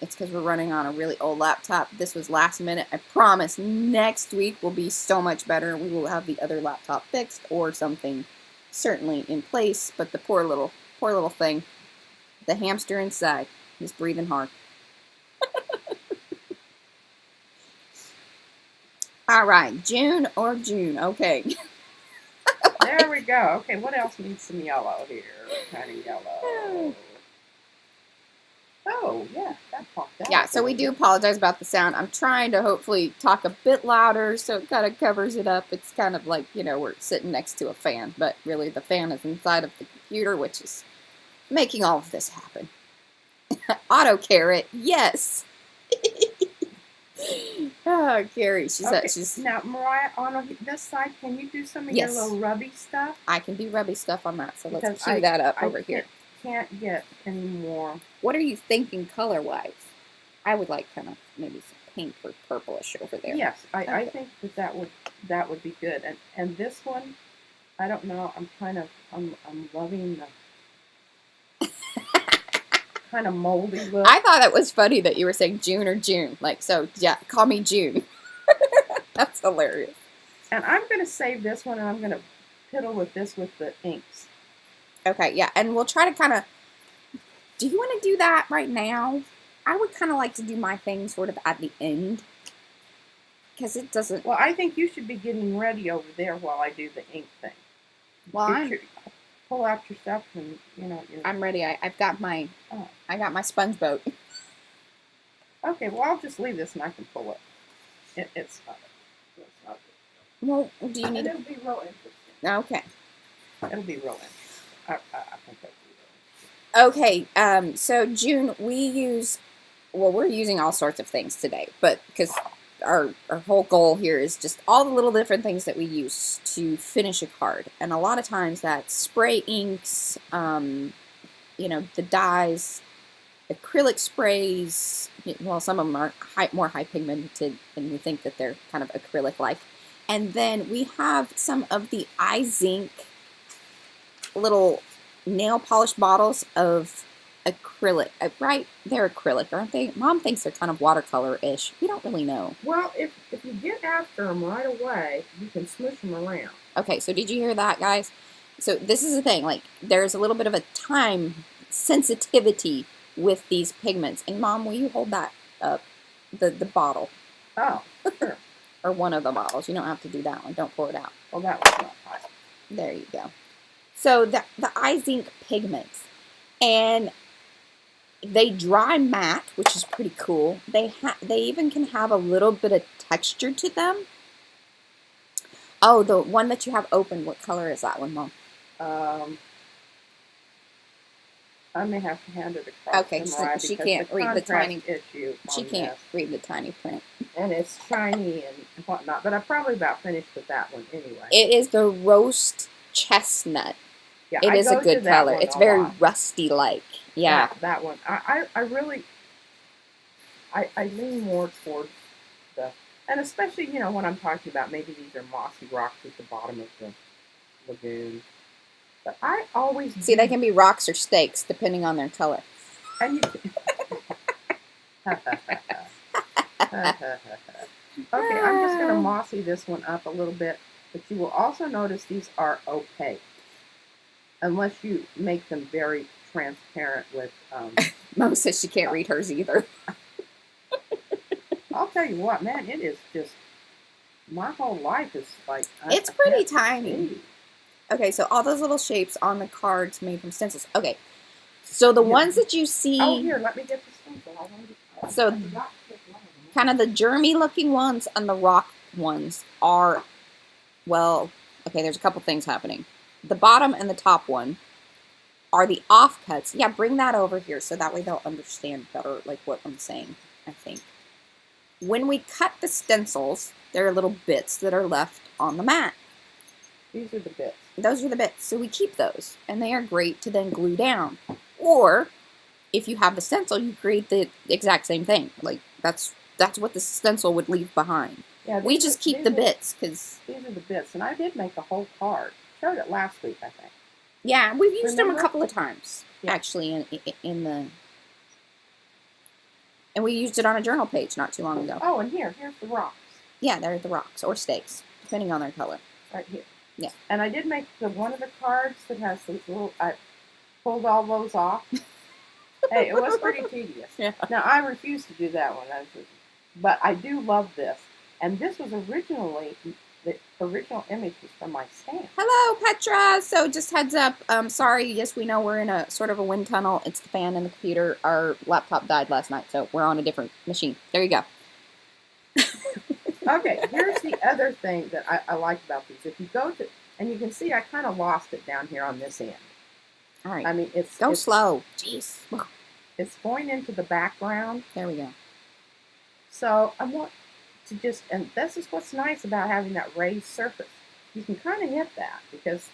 Speaker 1: It's because we're running on a really old laptop. This was last minute. I promise next week will be so much better. We will have the other laptop fixed or something certainly in place. But the poor little thing, the hamster inside, is breathing hard. All right, June or June. Okay.
Speaker 2: There we go. Okay, what else needs some yellow here? Kind of yellow. Oh, yeah, that popped out.
Speaker 1: Yeah, so we do apologize about the sound. I'm trying to hopefully talk a bit louder so it kind of covers it up. It's kind of like, you know, we're sitting next to a fan, but really the fan is inside of the computer, which is making all of this happen. Auto carrot, yes. Oh, Carrie, she's
Speaker 2: now, Mariah, on this side, can you do some of your little rubby stuff?
Speaker 1: I can do rubby stuff on that, so let's cue that up over here.
Speaker 2: Can't get any more.
Speaker 1: What are you thinking color-wise? I would like kind of maybe some pink or purplish over there.
Speaker 2: Yes, I think that would be good. And this one, I don't know. I'm loving the kind of moldy look.
Speaker 1: I thought it was funny that you were saying June or June. Like, so yeah, call me June. That's hilarious.
Speaker 2: And I'm going to save this one, and I'm going to piddle with this with the inks.
Speaker 1: Okay, yeah, and we'll try to kind of, do you want to do that right now? I would kind of like to do my thing sort of at the end, because it doesn't...
Speaker 2: Well, I think you should be getting ready over there while I do the ink thing.
Speaker 1: Well,
Speaker 2: pull out your stuff and, you know...
Speaker 1: I'm ready. I've got my... Oh. I got my sponge boat.
Speaker 2: Okay, well, I'll just leave this and I can pull it. It's not good.
Speaker 1: Well, do you need...
Speaker 2: It'll be real interesting.
Speaker 1: Okay.
Speaker 2: It'll be real interesting. I think that'll be real interesting.
Speaker 1: Okay, so June, we're using all sorts of things today, but because our whole goal here is just all the little different things that we use to finish a card. And a lot of times that's spray inks, you know, the dyes, acrylic sprays. Well, some of them are more high pigmented, and we think that they're kind of acrylic-like. And then we have some of the eye zinc little nail polish bottles of acrylic, right? They're acrylic, aren't they? Mom thinks they're kind of watercolor-ish. We don't really know.
Speaker 2: Well, if you get after them right away, you can smoosh them around.
Speaker 1: Okay, so did you hear that, guys? So this is the thing, like, there's a little bit of a time sensitivity with these pigments. And Mom, will you hold that up, the bottle?
Speaker 2: Oh, sure.
Speaker 1: Or one of the bottles. You don't have to do that one. Don't pour it out.
Speaker 2: Well, that one's not possible.
Speaker 1: There you go. So the eye zinc pigments, and they dry matte, which is pretty cool. They even can have a little bit of texture to them. Oh, the one that you have open, what color is that one, Mom?
Speaker 2: I may have to hand it across.
Speaker 1: Okay, she can't read the tiny
Speaker 2: issue.
Speaker 1: She can't read the tiny print.
Speaker 2: And it's shiny and whatnot, but I'm probably about finished with that one anyway.
Speaker 1: It is the roast chestnut.
Speaker 2: Yeah,
Speaker 1: it is a good color. It's very rusty-like. Yeah.
Speaker 2: That one. I really lean more towards the, and especially, you know, when I'm talking about maybe these are mossy rocks at the bottom of the lagoon. But I always
Speaker 1: see, they can be rocks or stakes depending on their color.
Speaker 2: And you okay, I'm just going to mossy this one up a little bit, but you will also notice these are opaque. Unless you make them very transparent with
Speaker 1: Mom says she can't read hers either.
Speaker 2: I'll tell you what, man, it is just, my whole life is like...
Speaker 1: It's pretty tiny. Okay, so all those little shapes on the cards made from stencils. Okay, so the ones that you see...
Speaker 2: Oh, here, let me get the stencil.
Speaker 1: So, kind of the germy looking ones and the rock ones are, well, okay, there's a couple things happening. The bottom and the top one are the offcuts. Yeah, bring that over here so that way they'll understand better, like, what I'm saying, I think. When we cut the stencils, there are little bits that are left on the mat.
Speaker 2: These are the bits.
Speaker 1: Those are the bits. So we keep those, and they are great to then glue down. Or, if you have the stencil, you create the exact same thing. Like, that's what the stencil would leave behind. Yeah, we just keep the bits, because...
Speaker 2: These are the bits, and I did make a whole card. Showed it last week, I think.
Speaker 1: Yeah, we've used them a couple of times, actually, in the... And we used it on a journal page not too long ago.
Speaker 2: Oh, and here's the rocks.
Speaker 1: Yeah, they're the rocks, or stakes, depending on their color.
Speaker 2: Right here.
Speaker 1: Yeah.
Speaker 2: And I did make one of the cards that has these little... I pulled all those off. Hey, it was pretty tedious. Yeah. Now, I refused to do that one. But I do love this. And this was originally... The original image was from my stand.
Speaker 1: Hello, Petra! So, just heads up. Sorry, yes, we know we're in a sort of a wind tunnel. It's the fan in the computer. Our laptop died last night, so we're on a different machine. There you go.
Speaker 2: Okay, here's the other thing that I like about these. If you go to... And you can see I kind of lost it down here on this end.
Speaker 1: All right.
Speaker 2: I mean, it's...
Speaker 1: Go slow. Jeez.
Speaker 2: It's going into the background.
Speaker 1: There we go.
Speaker 2: So, I want... to just, and this is what's nice about having that raised surface. You can kind of hit that because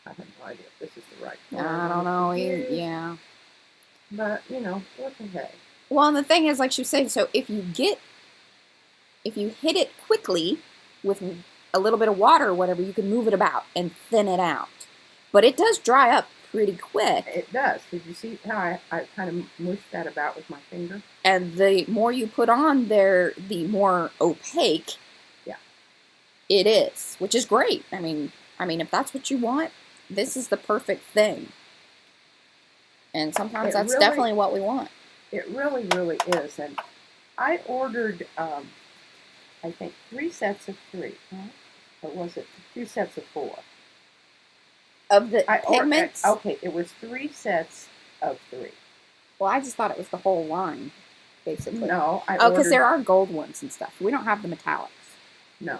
Speaker 2: I have no idea if this is the right color.
Speaker 1: I don't know. Yeah.
Speaker 2: But, you know, what the heck.
Speaker 1: Well, and the thing is, like she said, so if you hit it quickly with a little bit of water or whatever, you can move it about and thin it out. But it does dry up pretty quick.
Speaker 2: It does. Did you see how I kind of mushed that about with my finger?
Speaker 1: And the more you put on there, the more opaque it is, which is great. I mean, if that's what you want, this is the perfect thing. And sometimes that's really, definitely what we want.
Speaker 2: It really, really is. And I ordered, I think, 3 sets of 3. Right? Or was it 2 sets of 4?
Speaker 1: Of the pigments?
Speaker 2: Okay, it was 3 sets of 3.
Speaker 1: Well, I just thought it was the whole line, basically.
Speaker 2: No,
Speaker 1: because there are gold ones and stuff. We don't have the metallics.
Speaker 2: No.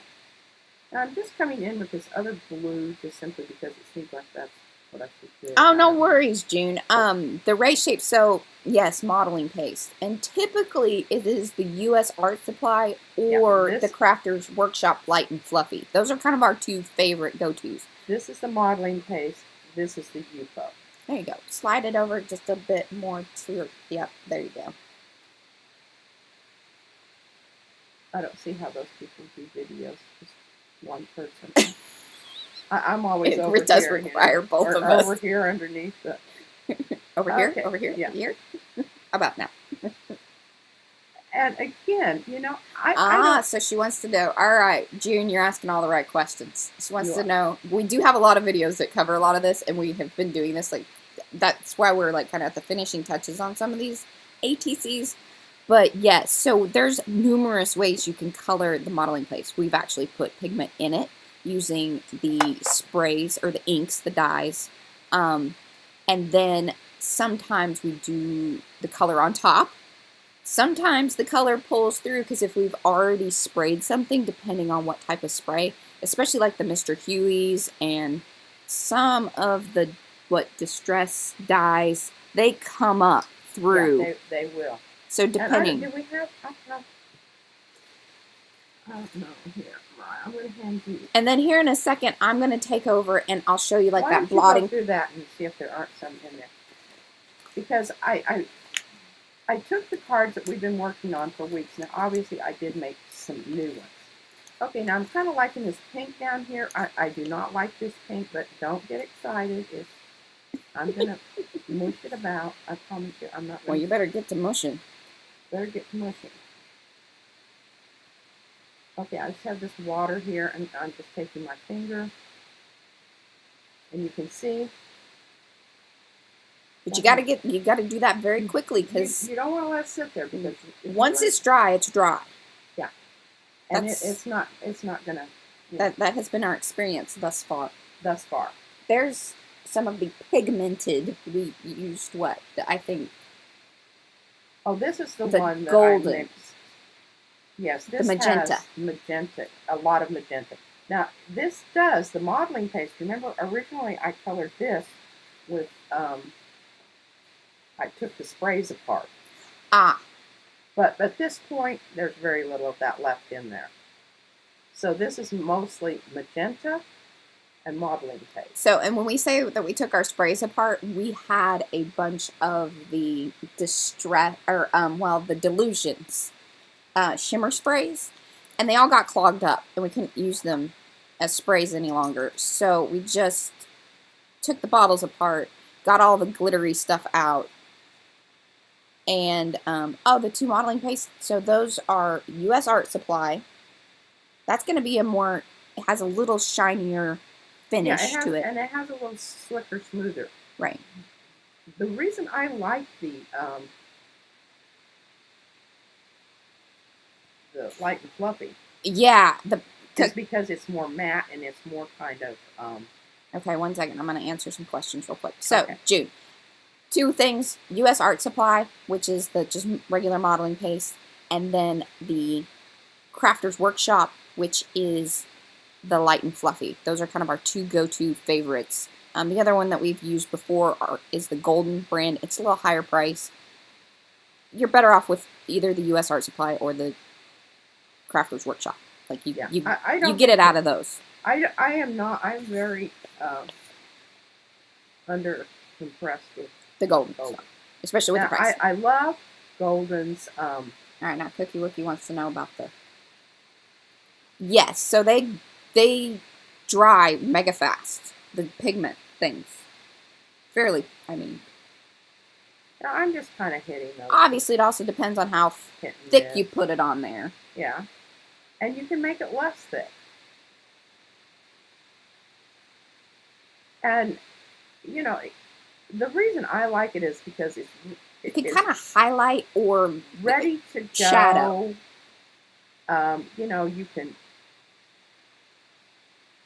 Speaker 2: Now, I'm just coming in with this other blue just simply because it seems like that's what I should do.
Speaker 1: Oh, no worries, June. The raised shape, so, yes, modeling paste. And typically, it is the U.S. Art Supply or the Crafter's Workshop Light and Fluffy. Those are kind of our 2 favorite go-tos.
Speaker 2: This is the modeling paste. This is the UPO.
Speaker 1: There you go. Slide it over just a bit more to your... Yep, there you go.
Speaker 2: I don't see how those people do videos. Just one person. I'm always over here.
Speaker 1: It does require both of us.
Speaker 2: Over here underneath the...
Speaker 1: Over here? Okay. Over here?
Speaker 2: Yeah.
Speaker 1: Here? How about now?
Speaker 2: And again, you know, I
Speaker 1: so she wants to know, all right, June, you're asking all the right questions. She wants to know, we do have a lot of videos that cover a lot of this, and we have been doing this, like, that's why we're, like, kind of at the finishing touches on some of these ATCs. But, yes, so there's numerous ways you can color the modeling paste. We've actually put pigment in it using the sprays, or the inks, the dyes. And then sometimes we do the color on top. Sometimes the color pulls through because if we've already sprayed something, depending on what type of spray, especially like the Mr. Huey's and some of the, Distress dyes, they come up through.
Speaker 2: Yeah, they will.
Speaker 1: So depending.
Speaker 2: Do we have, I don't know, here, right, I'm going to hand you.
Speaker 1: And then here in a second, I'm going to take over and I'll show you like
Speaker 2: Why
Speaker 1: that
Speaker 2: don't
Speaker 1: blotting.
Speaker 2: You go through that and see if there aren't some in there. Because I took the cards that we've been working on for weeks. Now, obviously, I did make some new ones. Okay, now I'm kind of liking this pink down here. I do not like this pink, but don't get excited. I'm going to mush it about. I promise you, I'm not going to...
Speaker 1: Well, you better get to mushing.
Speaker 2: Better get to mushing. Okay, I just have this water here, and I'm just taking my finger. And you can see
Speaker 1: But you gotta do that very quickly because
Speaker 2: you don't want to let it sit there because
Speaker 1: once it's dry, it's dry.
Speaker 2: Yeah, and it's not gonna.
Speaker 1: That has been our experience thus far. There's some of the pigmented. We used what I think.
Speaker 2: Oh, this is the one that
Speaker 1: golden.
Speaker 2: I mixed. Yes, this
Speaker 1: the magenta.
Speaker 2: has magenta, a lot of magenta. Now, this does, the modeling paste, remember originally I colored this with, I took the sprays apart.
Speaker 1: Ah.
Speaker 2: But at this point, there's very little of that left in there. So this is mostly magenta and modeling paste.
Speaker 1: So, and when we say that we took our sprays apart, we had a bunch of the the Delusions shimmer sprays, and they all got clogged up, and we couldn't use them as sprays any longer. So we just took the bottles apart, got all the glittery stuff out, and the 2 modeling pastes. So those are U.S. Art Supply. That's going to be it has a little shinier finish to it.
Speaker 2: And it has a little slicker, smoother.
Speaker 1: Right.
Speaker 2: The reason I like the light and fluffy.
Speaker 1: Yeah.
Speaker 2: Is because it's more matte and it's more kind of...
Speaker 1: Okay, 1 second. I'm going to answer some questions real quick. So, okay. June, 2 things. U.S. Art Supply, which is the just regular modeling paste, and then the Crafter's Workshop, which is the light and fluffy. Those are kind of our 2 go-to favorites. The other one that we've used before is the Golden brand. It's a little higher price. You're better off with either the U.S. Art Supply or the Crafter's Workshop. Like you get it out of those.
Speaker 2: I'm very under impressed with
Speaker 1: the golden. Especially with the price.
Speaker 2: I love Goldens.
Speaker 1: All right, now Cookie Wookie wants to know about the... Yes, so they dry mega fast, the pigment things. Fairly, I mean.
Speaker 2: Now, I'm just kind of hitting those.
Speaker 1: Obviously, it also depends on how thick you put it on there.
Speaker 2: Yeah. And you can make it less thick. And, you know, the reason I like it is because it
Speaker 1: can kind of highlight or
Speaker 2: ready to go.
Speaker 1: Shadow.
Speaker 2: You know, you can...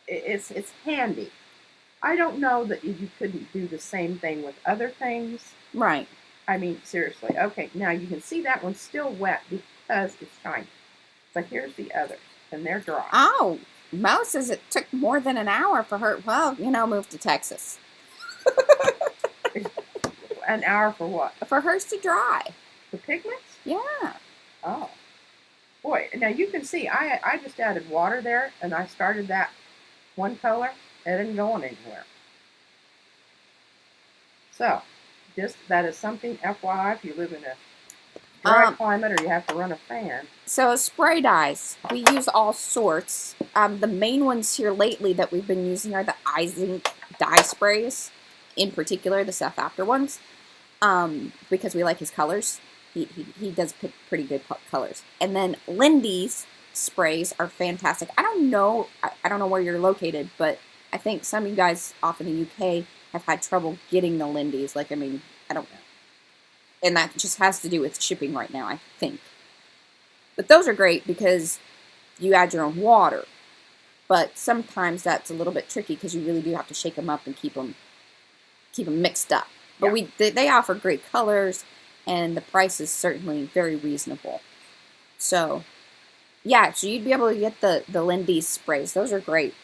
Speaker 2: It's handy. I don't know that you couldn't do the same thing with other things.
Speaker 1: Right.
Speaker 2: I mean, seriously. Okay, now you can see that one's still wet because it's shiny. But here's the others, and they're dry.
Speaker 1: Oh, Mo says it took more than an hour for her. Well, moved to Texas.
Speaker 2: An hour for what?
Speaker 1: For hers to dry.
Speaker 2: The pigments?
Speaker 1: Yeah.
Speaker 2: Oh. Boy, now you can see, I just added water there, and I started that one color. It isn't going anywhere. So, that is something, FYI, if you live in a dry climate or you have to run a fan.
Speaker 1: So, spray dyes. We use all sorts. The main ones here lately that we've been using are the Zinc dye sprays. In particular, the South After ones. Because we like his colors. He does pick pretty good colors. And then Lindy's sprays are fantastic. I don't know where you're located, but I think some of you guys off in the UK have had trouble getting the Lindy's. Like, I mean, I don't know. And that just has to do with shipping right now, I think. But those are great because you add your own water. But sometimes that's a little bit tricky because you really do have to shake them up and keep them mixed up. But yeah. They offer great colors, and the price is certainly very reasonable. So, yeah, so you'd be able to get the Lindy's sprays. Those are great.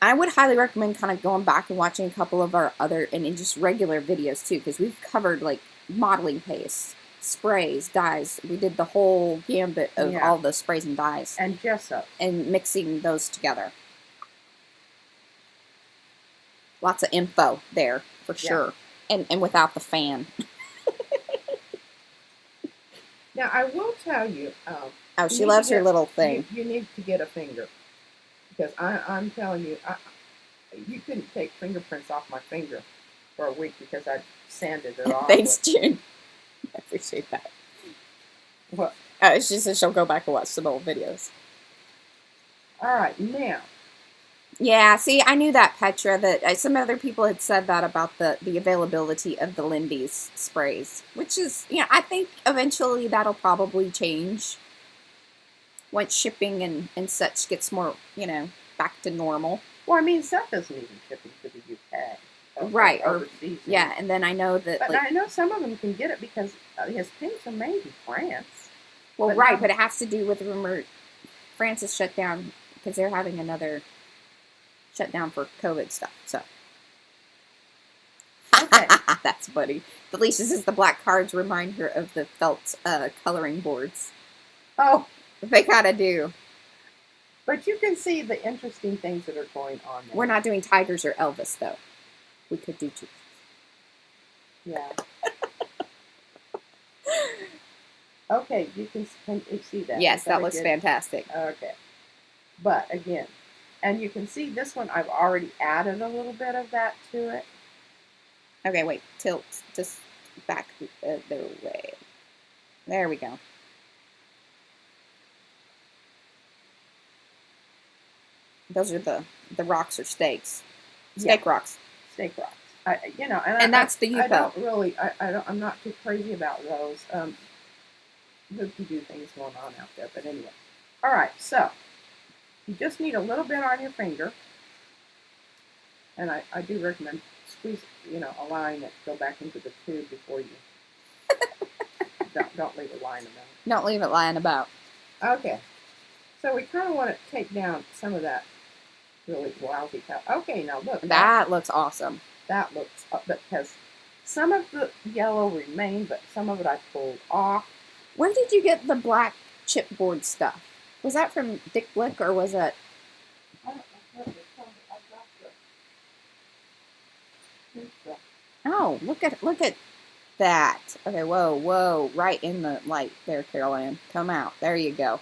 Speaker 1: I would highly recommend kind of going back and watching a couple of our other, and just regular videos too, because we've covered like modeling paste, sprays, dyes. We did the whole gambit of all the sprays and dyes.
Speaker 2: And gesso.
Speaker 1: And mixing those together. Lots of info there, for sure. And without the fan.
Speaker 2: Now, I will tell you...
Speaker 1: she loves her little thing.
Speaker 2: You need to get a finger. Because I'm telling you, you couldn't take fingerprints off my finger for a week because I sanded it off.
Speaker 1: Thanks, June. I appreciate that.
Speaker 2: What?
Speaker 1: She said she'll go back and watch some old videos.
Speaker 2: All right, now.
Speaker 1: Yeah, see, I knew that, Petra, that some other people had said that about the availability of the Lindy's sprays, which is, I think eventually that'll probably change once shipping and such gets more, back to normal.
Speaker 2: Well, I mean, stuff doesn't even ship into the UK.
Speaker 1: Right, or
Speaker 2: overseas.
Speaker 1: yeah, and then I know that.
Speaker 2: But
Speaker 1: like,
Speaker 2: I know some of them can get it because his paints are made in France.
Speaker 1: well,
Speaker 2: but
Speaker 1: right,
Speaker 2: no-
Speaker 1: but it has to do with, remember, France is shut down because they're having another shutdown for COVID stuff. So
Speaker 2: Okay.
Speaker 1: that's funny. Felicia says the black cards remind her of the felt coloring boards.
Speaker 2: Oh,
Speaker 1: They gotta do.
Speaker 2: but you can see the interesting things that are going on there.
Speaker 1: We're not doing tigers or Elvis though. We could do two.
Speaker 2: Yeah. Okay, can you see that?
Speaker 1: Yes, that looks
Speaker 2: good?
Speaker 1: Fantastic.
Speaker 2: Okay. But again, and you can see this one, I've already added a little bit of that to it.
Speaker 1: Okay, wait, tilt just back the other way. There we go. Those are the rocks or stakes. Steak rocks.
Speaker 2: Steak rocks.
Speaker 1: That's the Yupo.
Speaker 2: I don't really, I'm not too crazy about those. Hoopty do things going on out there, but anyway. All right, so you just need a little bit on your finger, and I do recommend squeeze, allowing it to go back into the tube before you. don't leave it lying about.
Speaker 1: Don't leave it lying about.
Speaker 2: Okay, so we kind of want to take down some of that really lousy color. Okay, now look.
Speaker 1: That looks awesome.
Speaker 2: That looks, because some of the yellow remained, but some of it I pulled off.
Speaker 1: Where did you get the black chipboard stuff? Was that from Dick Blick or was it?
Speaker 2: I don't know.
Speaker 1: Oh, look at that. Okay, whoa, right in the light there, Carol Ann. Come out. There you go.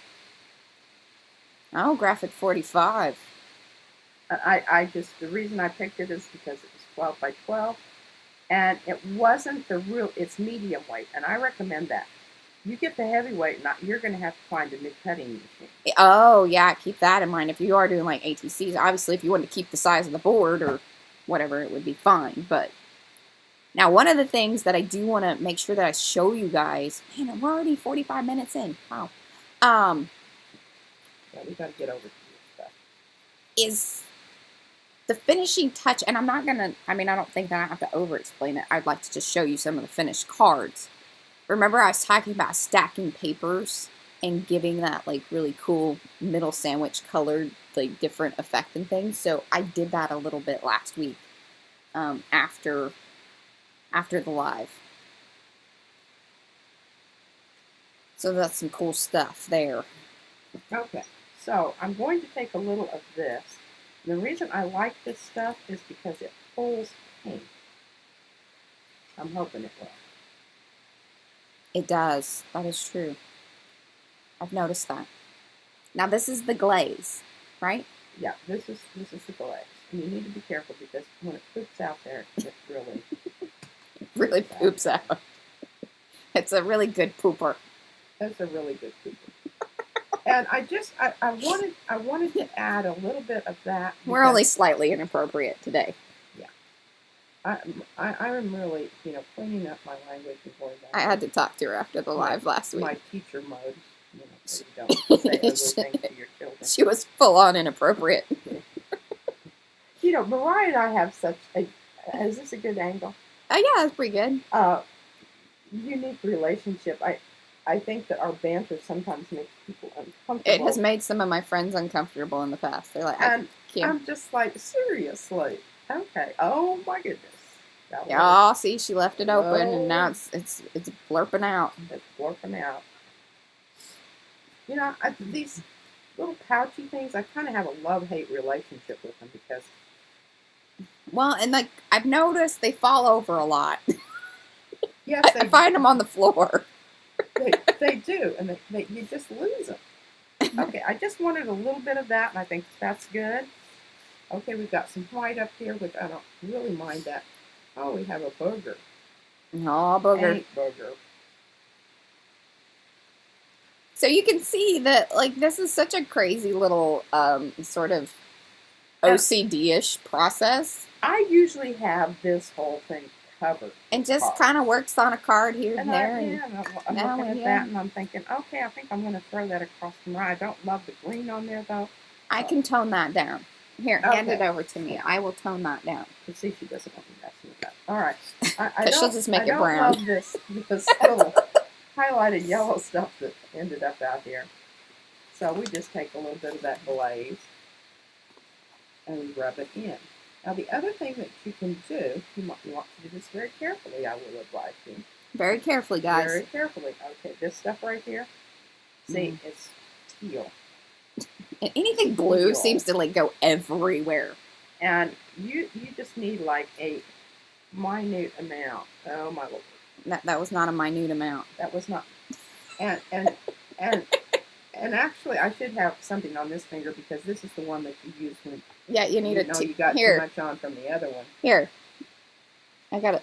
Speaker 1: Oh, graphic 45.
Speaker 2: The reason I picked it is because it was 12 by 12, and it wasn't it's medium weight, and I recommend that. You get the heavyweight, you're going to have to find a new cutting machine.
Speaker 1: Oh, yeah, keep that in mind. If you are doing like ATCs, obviously if you want to keep the size of the board or whatever, it would be fine. But now one of the things that I do want to make sure that I show you guys, man, we're already 45 minutes in. Wow.
Speaker 2: Yeah, we got to get over to this stuff.
Speaker 1: Is the finishing touch, and I'm not going to, I don't think that I have to over-explain it. I'd like to just show you some of the finished cards. Remember I was talking about stacking papers and giving that like really cool middle sandwich colored like different effect and things. So I did that a little bit last week after the live. So that's some cool stuff there.
Speaker 2: Okay, so I'm going to take a little of this. The reason I like this stuff is because it pulls paint. I'm hoping it will.
Speaker 1: It does. That is true. I've noticed that. Now this is the glaze, right?
Speaker 2: Yeah, this is the glaze. And you need to be careful because when it poops out there, it
Speaker 1: really poops out. It's a really good pooper.
Speaker 2: That's a really good pooper. And I wanted to add a little bit of that.
Speaker 1: We're only slightly inappropriate today.
Speaker 2: I am really, cleaning up my language before that.
Speaker 1: I had to talk to her after the live last week.
Speaker 2: My teacher mode, so you don't say ugly things to your children.
Speaker 1: She was full on inappropriate.
Speaker 2: Mariah and I have such a, is this a good angle?
Speaker 1: Oh yeah, that's pretty good.
Speaker 2: Unique relationship. I think that our banter sometimes makes people uncomfortable.
Speaker 1: It has made some of my friends uncomfortable in the past. They're like,
Speaker 2: I'm just like, seriously. Okay. Oh my goodness.
Speaker 1: Yeah, see, she left it open, and now it's blurping out.
Speaker 2: It's blurping out. These little pouchy things, I kind of have a love-hate relationship with them because.
Speaker 1: Well, and like I've noticed, they fall over a lot.
Speaker 2: Yes,
Speaker 1: I find them on the floor.
Speaker 2: They do, and you just lose them. Okay, I just wanted a little bit of that, and I think that's good. Okay, we've got some white up here, which I don't really mind that. Oh, we have a booger.
Speaker 1: Oh, booger.
Speaker 2: Paint booger.
Speaker 1: So you can see that, like, this is such a crazy little sort of OCD-ish process.
Speaker 2: I usually have this whole thing covered.
Speaker 1: And just kind of works on a card here and there.
Speaker 2: I'm looking at that and I'm thinking, okay, I think I'm going to throw that across the mirror. I don't love the green on there though.
Speaker 1: I can tone that down. Here, hand it over to me. I will tone that down.
Speaker 2: You see, she doesn't want me messing with that. All right.
Speaker 1: Because she'll just make it brown.
Speaker 2: I love this little highlighted yellow stuff that ended up out here. So we just take a little bit of that glaze and we rub it in. Now the other thing that you can do, you want to do this very carefully, I will advise you.
Speaker 1: Very carefully, guys.
Speaker 2: Very carefully. Okay, this stuff right here, see, it's teal.
Speaker 1: And anything blue seems to like go everywhere.
Speaker 2: And you just need like a minute amount. Oh my Lord.
Speaker 1: That was not a minute amount.
Speaker 2: That was not. And actually, I should have something on this finger because this is the one that you use when
Speaker 1: you need
Speaker 2: you got too much on from the other one.
Speaker 1: Here, I got a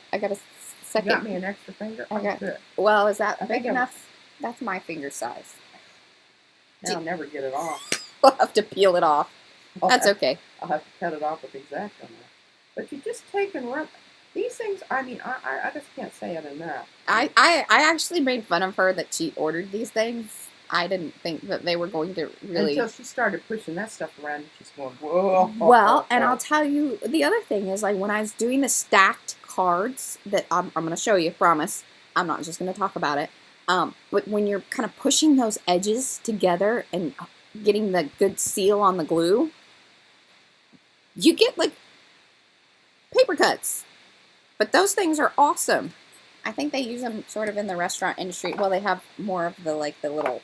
Speaker 1: second.
Speaker 2: You got me an extra finger. Good.
Speaker 1: Well, is that big enough? That's my finger size.
Speaker 2: I'll never get it off.
Speaker 1: We'll have to peel it off. That's okay.
Speaker 2: I'll have to cut it off with Exact on that. But you just take and rub these things. I mean, I just can't say it enough.
Speaker 1: I actually made fun of her that she ordered these things. I didn't think that they were going to really...
Speaker 2: Until she started pushing that stuff around and she's going, whoa.
Speaker 1: Well, and I'll tell you, the other thing is, like, when I was doing the stacked cards that I'm going to show you, promise, I'm not just going to talk about it, but when you're kind of pushing those edges together and getting the good seal on the glue, you get, like, paper cuts. But those things are awesome. I think they use them sort of in the restaurant industry. Well, they have more of the, like, the little...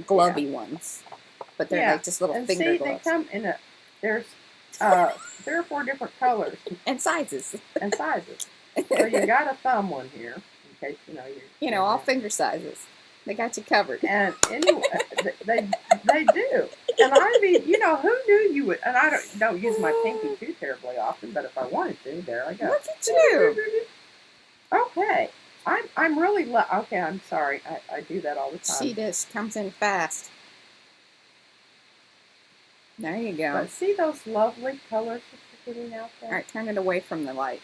Speaker 1: glovey ones, but they're like just little finger gloves.
Speaker 2: They come in there's 3 or 4 different colors
Speaker 1: and sizes.
Speaker 2: So you got a thumb one here, in case you know
Speaker 1: all finger sizes. They got you covered.
Speaker 2: And anyway, they do. And I mean, who knew you would? And I don't use my pinky too terribly often, but if I wanted to, there I go.
Speaker 1: Look at you.
Speaker 2: Okay. I'm really okay. I'm sorry. I do that all the time.
Speaker 1: She just comes in fast. There you go.
Speaker 2: But see those lovely colors that you're getting out there.
Speaker 1: All right, turn it away from the light,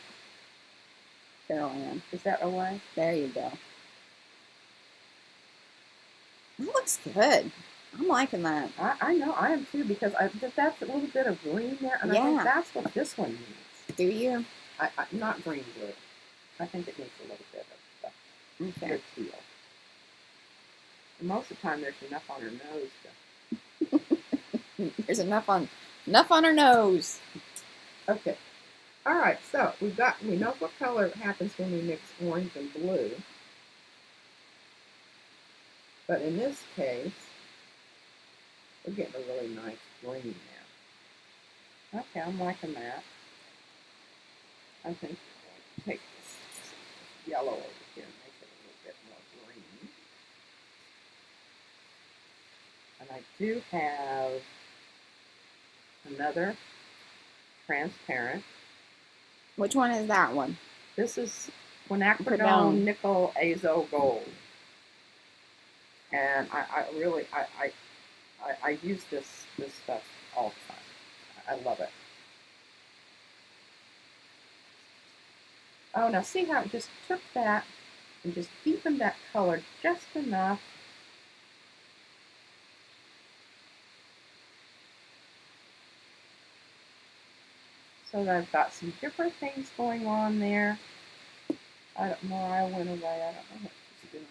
Speaker 1: Carol Ann.
Speaker 2: Is that away?
Speaker 1: There you go. That looks good. I'm liking that.
Speaker 2: I know. I am too because that's a little bit of green there, and I think that's what this one needs.
Speaker 1: Do you?
Speaker 2: Not green blue. I think it needs a little bit of.
Speaker 1: Okay.
Speaker 2: Teal. And most of the time, there's enough on her nose.
Speaker 1: There's enough on her nose.
Speaker 2: Okay. All right. So we know what color happens when we mix orange and blue. But in this case, we're getting a really nice green now. Okay, I'm liking that. I think we'll take this yellow over here and make it a little bit more green. And I do have another transparent.
Speaker 1: Which one is that one?
Speaker 2: This is quinacridone nickel azo gold. And I use this stuff all the time. I love it. Oh, now see how it just took that and just deepened that color just enough. So that I've got some different things going on there. I don't know, I went away, I don't know what she's doing.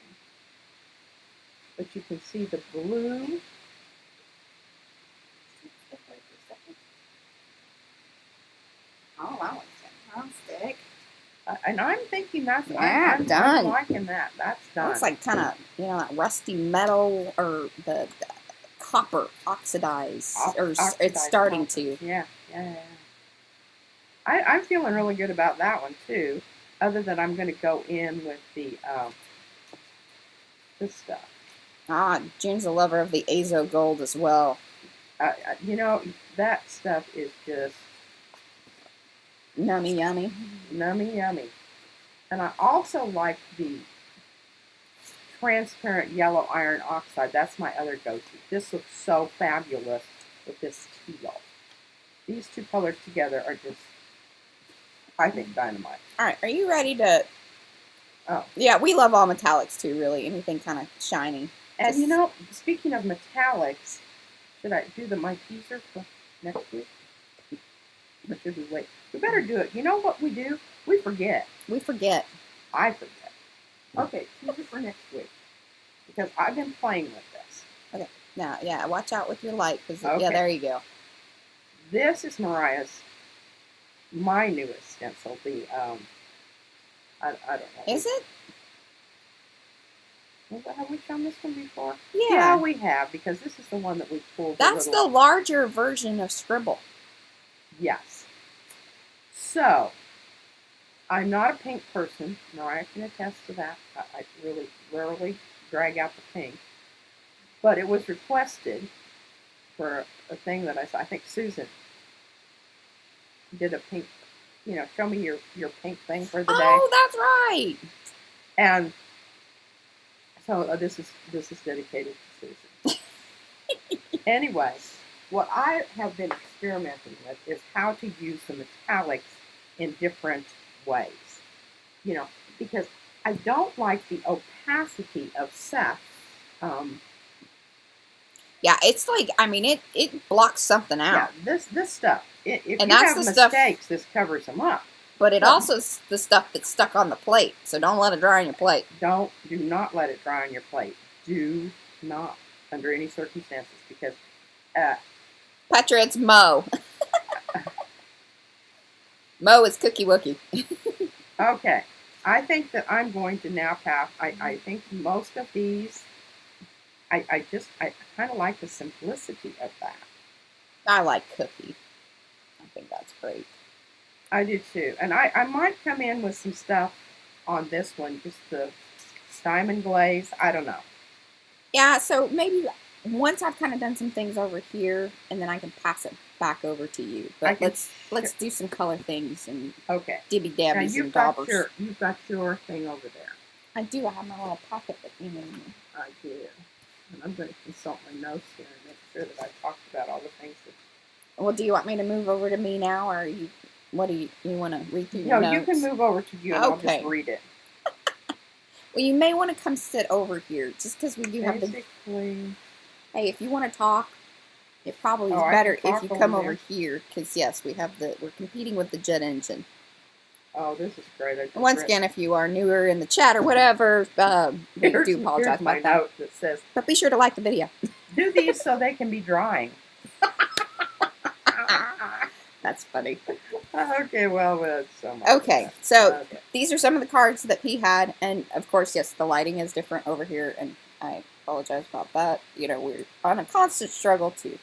Speaker 2: But you can see the blue.
Speaker 1: Oh, that one's fantastic.
Speaker 2: And I'm thinking I'm
Speaker 1: done.
Speaker 2: I'm liking that. That's done.
Speaker 1: It's like kind of, that rusty metal or the copper oxidized. It's starting to.
Speaker 2: Yeah. I'm feeling really good about that one, too. Other than I'm going to go in with the, this stuff.
Speaker 1: June's a lover of the azo gold as well.
Speaker 2: That stuff is just...
Speaker 1: Nummy yummy.
Speaker 2: Nummy yummy. And I also like the transparent yellow iron oxide. That's my other go-to. This looks so fabulous with this teal. these two colors together are just, I think, dynamite.
Speaker 1: All right, are you ready to?
Speaker 2: Oh,
Speaker 1: yeah, we love all metallics too. Really, anything kind of shiny.
Speaker 2: and you know, speaking of metallics, should I do my teaser for next week? Or should we wait? We better do it. You know what we do? We forget.
Speaker 1: We forget.
Speaker 2: I forget. Okay, teaser for next week. Because I've been playing with this.
Speaker 1: Okay, now, yeah, watch out with your light, because,
Speaker 2: Okay.
Speaker 1: yeah, there you go.
Speaker 2: This is my newest stencil. The, I don't know.
Speaker 1: Is it?
Speaker 2: Have we shown this one before?
Speaker 1: Yeah.
Speaker 2: Yeah, we have, because this is the one that we pulled.
Speaker 1: That's the larger version of Scribble.
Speaker 2: Yes. So, I'm not a pink person. Mariah can attest to that. I really rarely drag out the pink. But it was requested for a thing that I saw. I think Susan did a pink, show me your pink thing for the day.
Speaker 1: Oh, that's right.
Speaker 2: And so this is dedicated to Susan. Anyway, what I have been experimenting with is how to use the metallics in different ways. Because I don't like the opacity of Seth.
Speaker 1: Yeah, it's like, I mean, it blocks something out.
Speaker 2: Yeah, this stuff. If
Speaker 1: and
Speaker 2: you
Speaker 1: that's
Speaker 2: have
Speaker 1: the
Speaker 2: mistakes, this covers them up.
Speaker 1: But it also is the stuff that's stuck on the plate, so don't let it dry on your plate.
Speaker 2: Do not let it dry on your plate. Do not, under any circumstances, because
Speaker 1: Petra, it's Mo. Mo is Cookie Wookie.
Speaker 2: Okay, I think that I'm going to now pass. I think most of these, I kind of like the simplicity of that.
Speaker 1: I like Cookie. I think that's great.
Speaker 2: I do too. And I might come in with some stuff on this one, just the diamond glaze. I don't know.
Speaker 1: Yeah, so maybe once I've kind of done some things over here, and then I can pass it back over to you. But let's do some color things and
Speaker 2: okay.
Speaker 1: Dibby dabbies and daubers.
Speaker 2: You've got your thing over there.
Speaker 1: I do. I have my little pocket that you know.
Speaker 2: I do. And I'm going to consult my notes here and make sure that I talked about all the things that...
Speaker 1: Well, do you want me to move over to me now, or what do you want to read through your notes?
Speaker 2: No, you can move over to you and I'll just read it.
Speaker 1: Well, you may want to come sit over here, just because we do have the... Hey, if you want to talk, it probably is better if you come over here, because, yes, we're competing with the jet engine.
Speaker 2: Oh, this is great.
Speaker 1: Once again, if you are newer in the chat or whatever, we do apologize about that.
Speaker 2: Note that says,
Speaker 1: but be sure to like the video.
Speaker 2: Do these so they can be drying.
Speaker 1: That's funny.
Speaker 2: Okay, well, that's so much.
Speaker 1: Okay, so these are some of the cards that he had, and of course, yes, the lighting is different over here, and I apologize about that. We're on a constant struggle to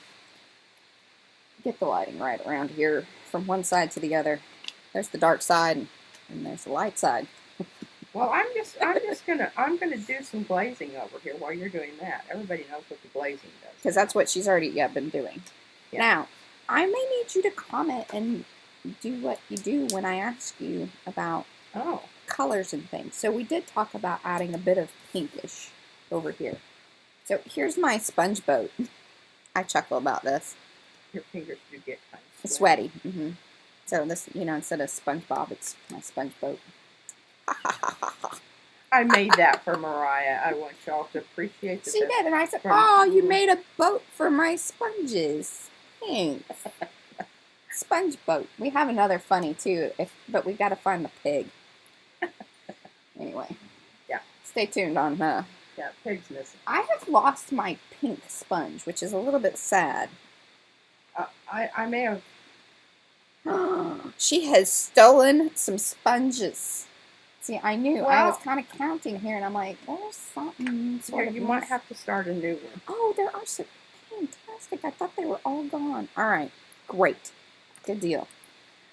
Speaker 1: get the lighting right around here from one side to the other. There's the dark side, and there's the light side.
Speaker 2: Well, I'm gonna do some glazing over here while you're doing that. Everybody knows what the glazing does.
Speaker 1: Because that's what she's already been doing. Yeah. Now, I may need you to comment and do what you do when I ask you about colors and things. So we did talk about adding a bit of pinkish over here. So here's my sponge boat. I chuckle about this.
Speaker 2: Your fingers do get kind of
Speaker 1: sweaty. Mm-hmm. So this, instead of SpongeBob, it's my sponge boat.
Speaker 2: I made that for Mariah. I want y'all to appreciate that.
Speaker 1: She did, and I said, "Oh, you made a boat for my sponges. Thanks." Sponge boat. We have another funny too, but we got to find the pig. Anyway.
Speaker 2: Yeah.
Speaker 1: Stay tuned on her.
Speaker 2: Yeah, pig's missing.
Speaker 1: I have lost my pink sponge, which is a little bit sad.
Speaker 2: I may have.
Speaker 1: She has stolen some sponges. See, I knew.
Speaker 2: Well,
Speaker 1: I was kind of counting here, and I'm like, there's something sort of...
Speaker 2: You might have to start a new one.
Speaker 1: Oh, there are some... Fantastic. I thought they were all gone. All right. Great. Good deal.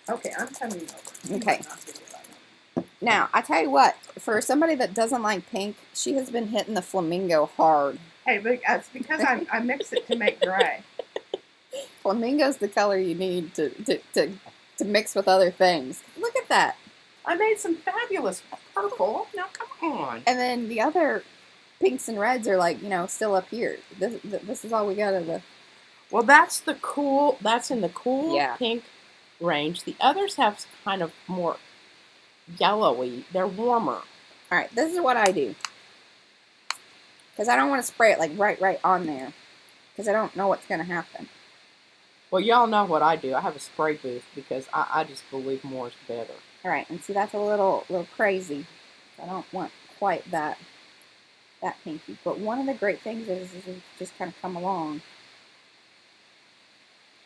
Speaker 2: Okay, I'm coming over.
Speaker 1: Okay. Now, I tell you what. For somebody that doesn't like pink, she has been hitting the flamingo hard.
Speaker 2: Hey, but it's because I mix it to make gray.
Speaker 1: Flamingo's the color you need to mix with other things. Look at that.
Speaker 2: I made some fabulous purple. Now, come on.
Speaker 1: And then the other pinks and reds are like, still up here. This is all we got of the...
Speaker 2: Well, that's in the cool
Speaker 1: Yeah.
Speaker 2: pink range. The others have kind of more yellowy. They're warmer.
Speaker 1: All right, this is what I do. Because I don't want to spray it like right on there. Because I don't know what's going to happen.
Speaker 2: Well, y'all know what I do. I have a spray booth because I just believe more is better.
Speaker 1: All right, and see that's a little crazy. I don't want quite that pinky. But one of the great things is you just kind of come along.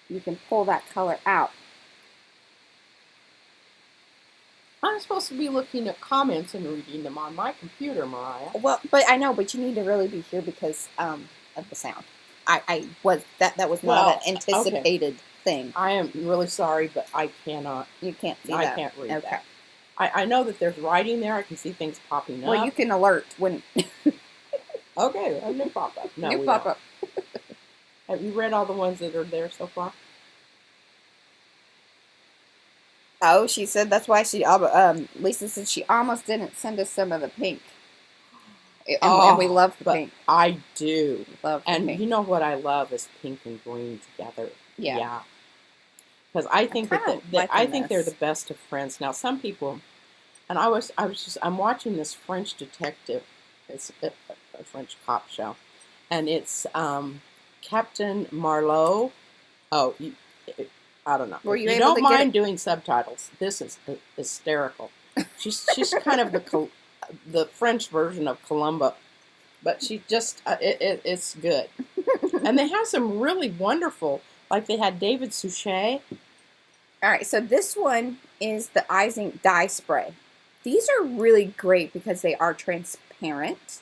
Speaker 1: You can pull that color out.
Speaker 2: I'm supposed to be looking at comments and reading them on my computer, Mariah.
Speaker 1: Well, but I know, but you need to really be here because of the sound. That was not an anticipated thing.
Speaker 2: I am really sorry, but I cannot.
Speaker 1: You can't see
Speaker 2: that.
Speaker 1: I
Speaker 2: can't read that. I know that there's writing there. I can see things popping up.
Speaker 1: Well, you can alert when.
Speaker 2: Okay, a new pop up. No,
Speaker 1: new pop up.
Speaker 2: Have you read all the ones that are there so far?
Speaker 1: Oh, she said that's why Lisa said she almost didn't send us some of the pink. And we love the pink.
Speaker 2: I do.
Speaker 1: Love the pink.
Speaker 2: You know what I love is pink and green together.
Speaker 1: Yeah.
Speaker 2: Because I think they're the best of friends. Now, some people, and I'm watching this French detective. It's a French cop show, and it's Captain Marlowe. Oh, I don't know.
Speaker 1: Were you
Speaker 2: able
Speaker 1: don't
Speaker 2: to mind doing subtitles? This is hysterical. She's kind of the French version of Columbo, but she just it's good. And they have some really wonderful, like they had David Suchet.
Speaker 1: All right, so this one is the Icing dye spray. These are really great because they are transparent.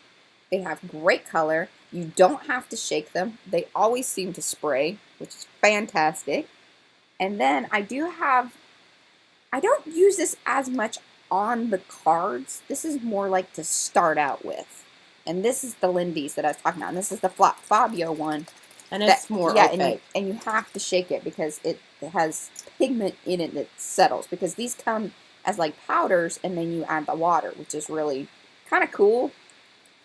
Speaker 1: They have great color. You don't have to shake them. They always seem to spray, which is fantastic. And then I don't use this as much on the cards. This is more like to start out with. And this is the Lindy's that I was talking about. And this is the Fabio one.
Speaker 2: And it's more opaque.
Speaker 1: And you have to shake it because it has pigment in it that settles. Because these come as like powders and then you add the water, which is really kind of cool.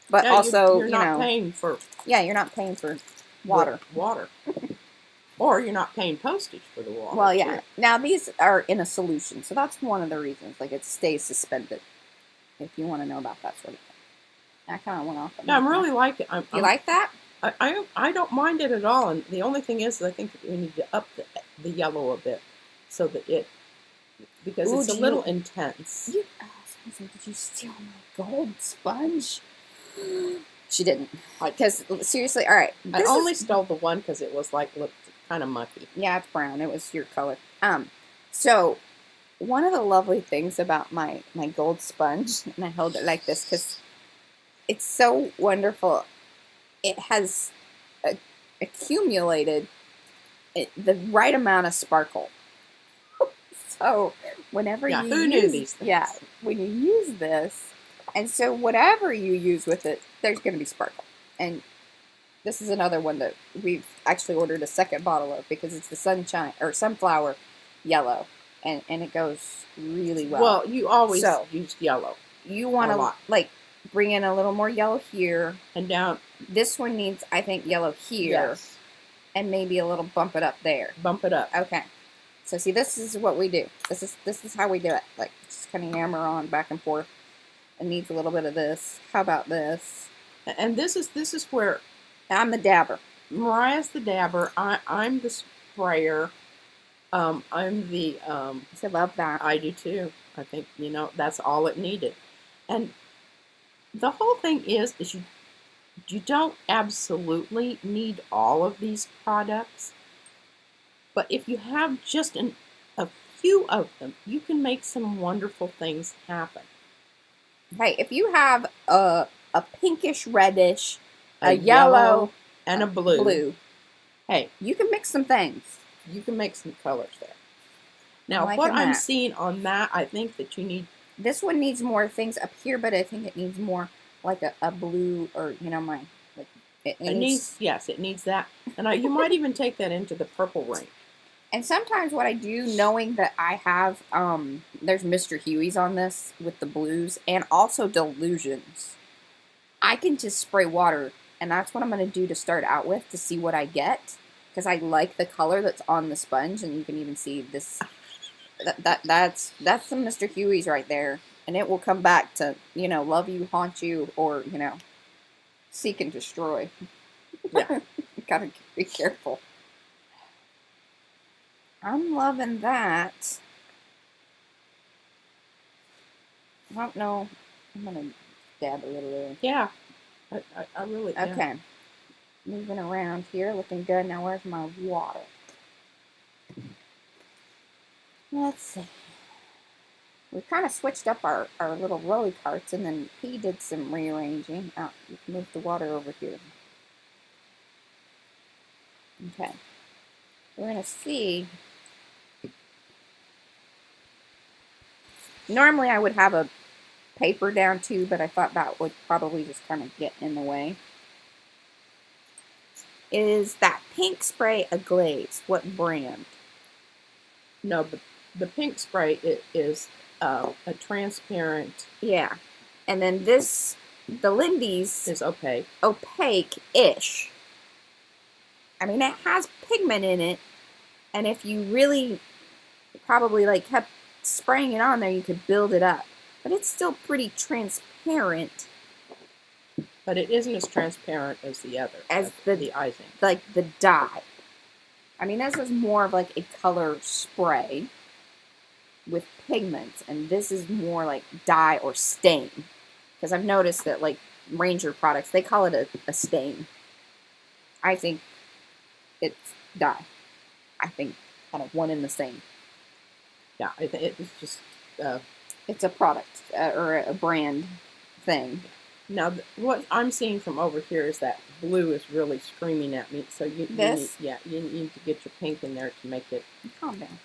Speaker 1: But also,
Speaker 2: you're not paying for...
Speaker 1: Yeah, you're not paying for water.
Speaker 2: Or you're not paying postage for the water.
Speaker 1: Well, yeah. Now, these are in a solution, so that's one of the reasons. Like, it stays suspended, if you want to know about that sort of thing. I kind of went off on that.
Speaker 2: I'm really like it.
Speaker 1: You like that?
Speaker 2: I don't mind it at all. And the only thing is, I think we need to up the yellow a bit so that because it's a little intense.
Speaker 1: Did you steal my gold sponge? She didn't. Because, seriously, all right.
Speaker 2: I only stole the one because it was looked kind of mucky.
Speaker 1: Yeah, it's brown. It was your color. So one of the lovely things about my gold sponge, and I hold it like this because it's so wonderful. It has accumulated the right amount of sparkle. So whenever you
Speaker 2: who knew these things?
Speaker 1: Yeah, when you use this, and so whatever you use with it, there's going to be sparkle. And this is another one that we've actually ordered a second bottle of because it's the sunflower yellow, and it goes really well.
Speaker 2: Well, you always use yellow.
Speaker 1: You want to bring in a little more yellow here
Speaker 2: and down.
Speaker 1: This one needs, I think, yellow here, and maybe a little bump it up there.
Speaker 2: Bump it up.
Speaker 1: Okay. So see, this is what we do. This is how we do it. Like just kind of hammer on back and forth. It needs a little bit of this. How about this?
Speaker 2: And this is where
Speaker 1: I'm the dabber.
Speaker 2: Mariah's the dabber. I'm the sprayer. I'm the.
Speaker 1: I love that.
Speaker 2: I do too. I think that's all it needed, and the whole thing is you don't absolutely need all of these products, but if you have just a few of them, you can make some wonderful things happen.
Speaker 1: Hey, if you have a pinkish reddish, a yellow,
Speaker 2: and a blue. Hey,
Speaker 1: you can mix some things.
Speaker 2: You can make some colors there. Now, what I'm seeing on that, I think that you need...
Speaker 1: This one needs more things up here, but I think it needs more like a blue or, mine. Like
Speaker 2: it needs that. And you might even take that into the purple ring.
Speaker 1: And sometimes what I do, knowing that I have, there's Mr. Huey's on this with the blues and also Delusions. I can just spray water, and that's what I'm going to do to start out with to see what I get. because I like the color that's on the sponge, and you can even see this. That's some Mr. Huey's right there, and it will come back to, you know, love you, haunt you, or, you know, seek and destroy.
Speaker 2: Yeah.
Speaker 1: Gotta be careful. I'm loving that. I don't know. I'm gonna dab a little there.
Speaker 2: Yeah. I really. Yeah.
Speaker 1: Okay. Moving around here, looking good. Now where's my water? Let's see. We kind of switched up our little roly carts, and then P did some rearranging. Oh, you can move the water over here. Okay. We're going to see. Normally I would have a paper down too, but I thought that would probably just kind of get in the way. Is that pink spray a glaze? What brand?
Speaker 2: No, but the pink spray is a transparent.
Speaker 1: Yeah. And then this, the Lindy's,
Speaker 2: Is opaque.
Speaker 1: Opaque-ish. I mean, it has pigment in it, and if you really probably like kept spraying it on there, you could build it up. But it's still pretty transparent.
Speaker 2: But it isn't as transparent as the other.
Speaker 1: As
Speaker 2: the icing.
Speaker 1: Like the dye. I mean, this is more of like a color spray with pigments, and this is more like dye or stain. Because I've noticed that like Ranger products, they call it a stain. I think it's dye. I think kind of one and the same.
Speaker 2: Yeah, it's just.
Speaker 1: It's a product or a brand thing.
Speaker 2: Now, what I'm seeing from over here is that blue is really screaming at me. So you need to get your pink in there to make it.
Speaker 1: Calm down.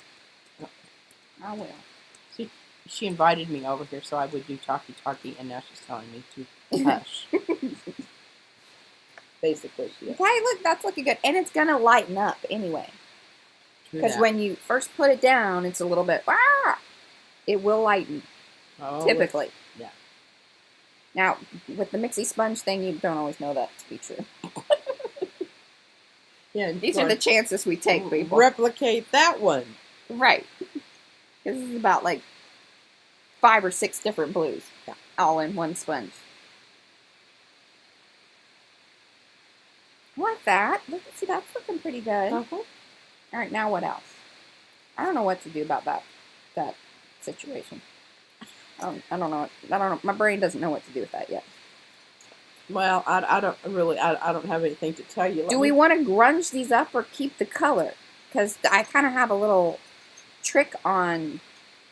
Speaker 2: Okay.
Speaker 1: I will.
Speaker 2: See, she invited me over here so I would do talkie, and now she's telling me to hush. Basically, she is.
Speaker 1: Okay, look, that's looking good, and it's gonna lighten up anyway. Because when you first put it down, it's a little bit. It will lighten.
Speaker 2: Oh,
Speaker 1: typically.
Speaker 2: Yeah.
Speaker 1: Now, with the mixy sponge thing, you don't always know that to be true.
Speaker 2: Yeah,
Speaker 1: these are the chances we take, people.
Speaker 2: Replicate that one.
Speaker 1: Right. This is about like 5 or 6 different blues, all in one sponge. I like that. See, that's looking pretty good.
Speaker 2: Uh-huh.
Speaker 1: All right, now what else? I don't know what to do about that situation. I don't know. My brain doesn't know what to do with that yet.
Speaker 2: Well, I don't have anything to tell you.
Speaker 1: Do we want to grunge these up or keep the color? Because I kind of have a little trick on,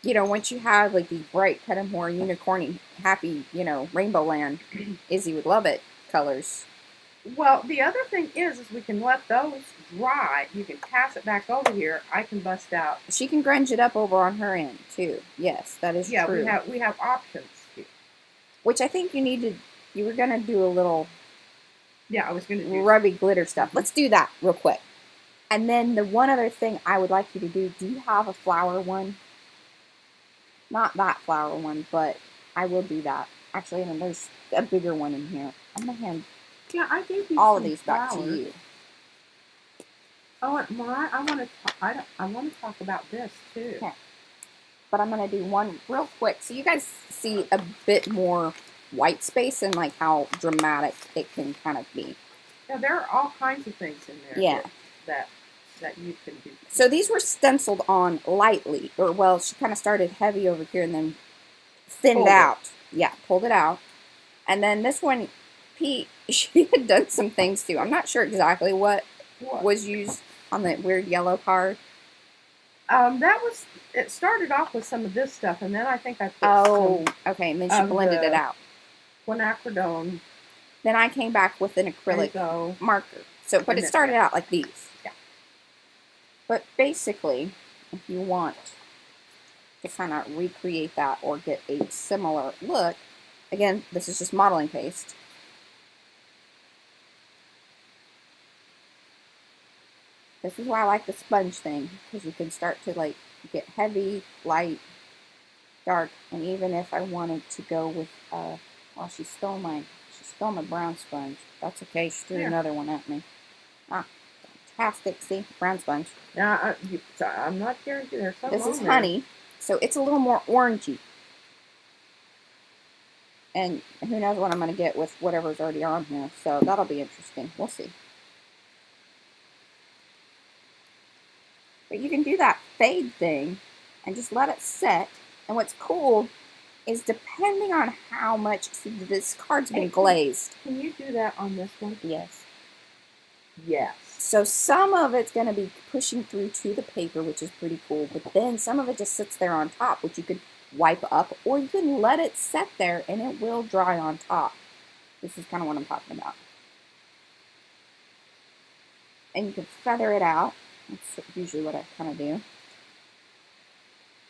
Speaker 1: you know, once you have like these bright, kind of more unicorny, happy, you know, Rainbow Land, Izzy would love it colors.
Speaker 2: Well, the other thing is we can let those dry. You can pass it back over here. I can bust out.
Speaker 1: She can grunge it up over on her end too. Yes, that is true.
Speaker 2: Yeah, we have options here.
Speaker 1: Which I think you were gonna do a little.
Speaker 2: Yeah, I was gonna do
Speaker 1: rubby glitter stuff. Let's do that real quick. And then the one other thing I would like you to do you have a flower one? Not that flower one, but I will do that. Actually, and there's a bigger one in here. I'm gonna hand.
Speaker 2: Yeah, I gave you
Speaker 1: all of these back to you.
Speaker 2: Oh, Mariah, I want to talk about this too.
Speaker 1: Okay. But I'm gonna do one real quick, so you guys see a bit more white space and like how dramatic it can kind of be.
Speaker 2: Yeah, there are all kinds of things in there.
Speaker 1: Yeah.
Speaker 2: That you can do.
Speaker 1: So these were stenciled on lightly, or well, she kind of started heavy over here and then thinned out. Yeah, pulled it out, and then this one. She had done some things too. I'm not sure exactly what was used on the weird yellow card.
Speaker 2: It started off with some of this stuff, and then I think I put
Speaker 1: okay, and then she blended it out.
Speaker 2: Quinacridone.
Speaker 1: Then I came back with an acrylic marker. So, but it started out like these.
Speaker 2: Yeah.
Speaker 1: But basically, if you want to kind of recreate that or get a similar look, again, this is just modeling paste. This is why I like the sponge thing, because you can start to like get heavy, light, dark, and even if I wanted to go with, well, she stole my brown sponge. That's okay. She threw another one at me. Fantastic. See, brown sponge.
Speaker 2: Now, I'm not guaranteeing there's something
Speaker 1: This is
Speaker 2: on there.
Speaker 1: honey, so it's a little more orangey. And who knows what I'm going to get with whatever's already on here. So that'll be interesting. We'll see. But you can do that fade thing and just let it set. And what's cool is depending on how much, see, this card's been glazed.
Speaker 2: Can you do that on this one?
Speaker 1: Yes.
Speaker 2: Yes.
Speaker 1: So some of it's going to be pushing through to the paper, which is pretty cool. But then some of it just sits there on top, which you could wipe up, or you can let it set there and it will dry on top. This is kind of what I'm talking about. And you can feather it out. That's usually what I kind of do.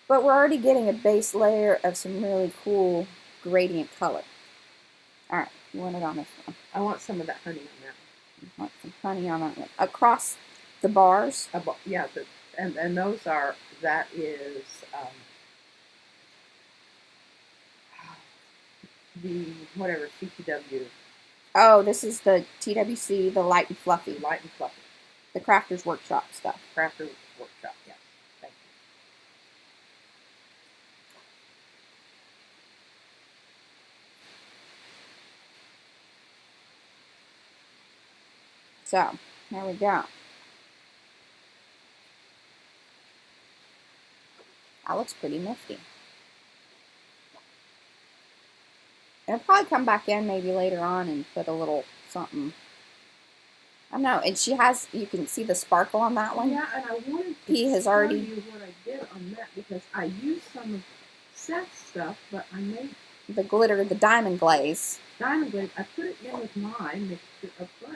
Speaker 1: But we're already getting a base layer of some really cool gradient color. Alright, you want it on this one.
Speaker 2: I want some of that honey on that one.
Speaker 1: You want some honey on that one. Across the bars?
Speaker 2: Yeah, and those are, that is the, whatever, CTW.
Speaker 1: Oh, this is the TWC, the light and fluffy.
Speaker 2: Light and fluffy.
Speaker 1: The Crafter's Workshop stuff.
Speaker 2: Crafter's Workshop, yes. Thank you.
Speaker 1: So, there we go. That looks pretty nifty. And I'll probably come back in maybe later on and put a little something. I don't know. And she has, you can see the sparkle on that one.
Speaker 2: Yeah, and I wanted to
Speaker 1: He has
Speaker 2: show
Speaker 1: already
Speaker 2: you what I did on that because I used some of Seth's stuff, but I made
Speaker 1: the glitter, the diamond glaze.
Speaker 2: diamond glaze. I put it in with my mixture of gray.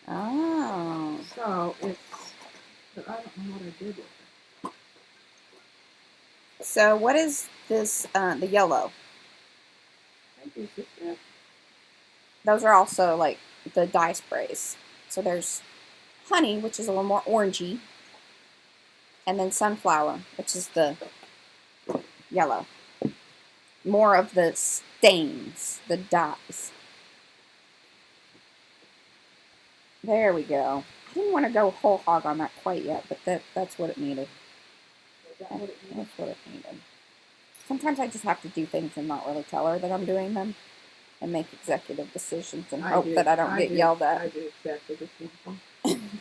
Speaker 1: Oh.
Speaker 2: So it's, but I don't know what I did with it.
Speaker 1: So what is this, the yellow?
Speaker 2: I think this is it.
Speaker 1: Those are also like the dye sprays. So there's honey, which is a little more orangey. And then sunflower, which is the yellow. More of the stains, the dyes. There we go. I didn't want to go whole hog on that quite yet, but that's what it needed. That's what it needed. Sometimes I just have to do things and not really tell her that I'm doing them and make executive decisions and hope that I don't get yelled at.
Speaker 2: I do exactly the same thing.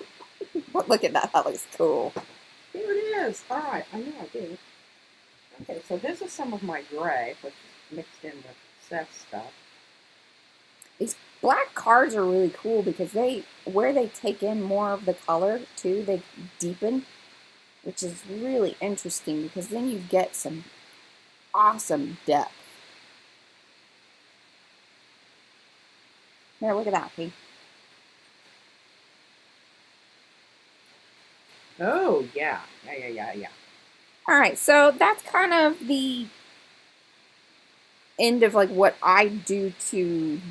Speaker 1: But look at that. That looks cool.
Speaker 2: Here it is. All right. I know I did. Okay, so this is some of my gray, which is mixed in with Seth's stuff.
Speaker 1: These black cards are really cool because where they take in more of the color too, they deepen, which is really interesting because then you get some awesome depth. There, look at that, P.
Speaker 2: Oh, yeah. Yeah.
Speaker 1: All right, so that's kind of the end of like what I do to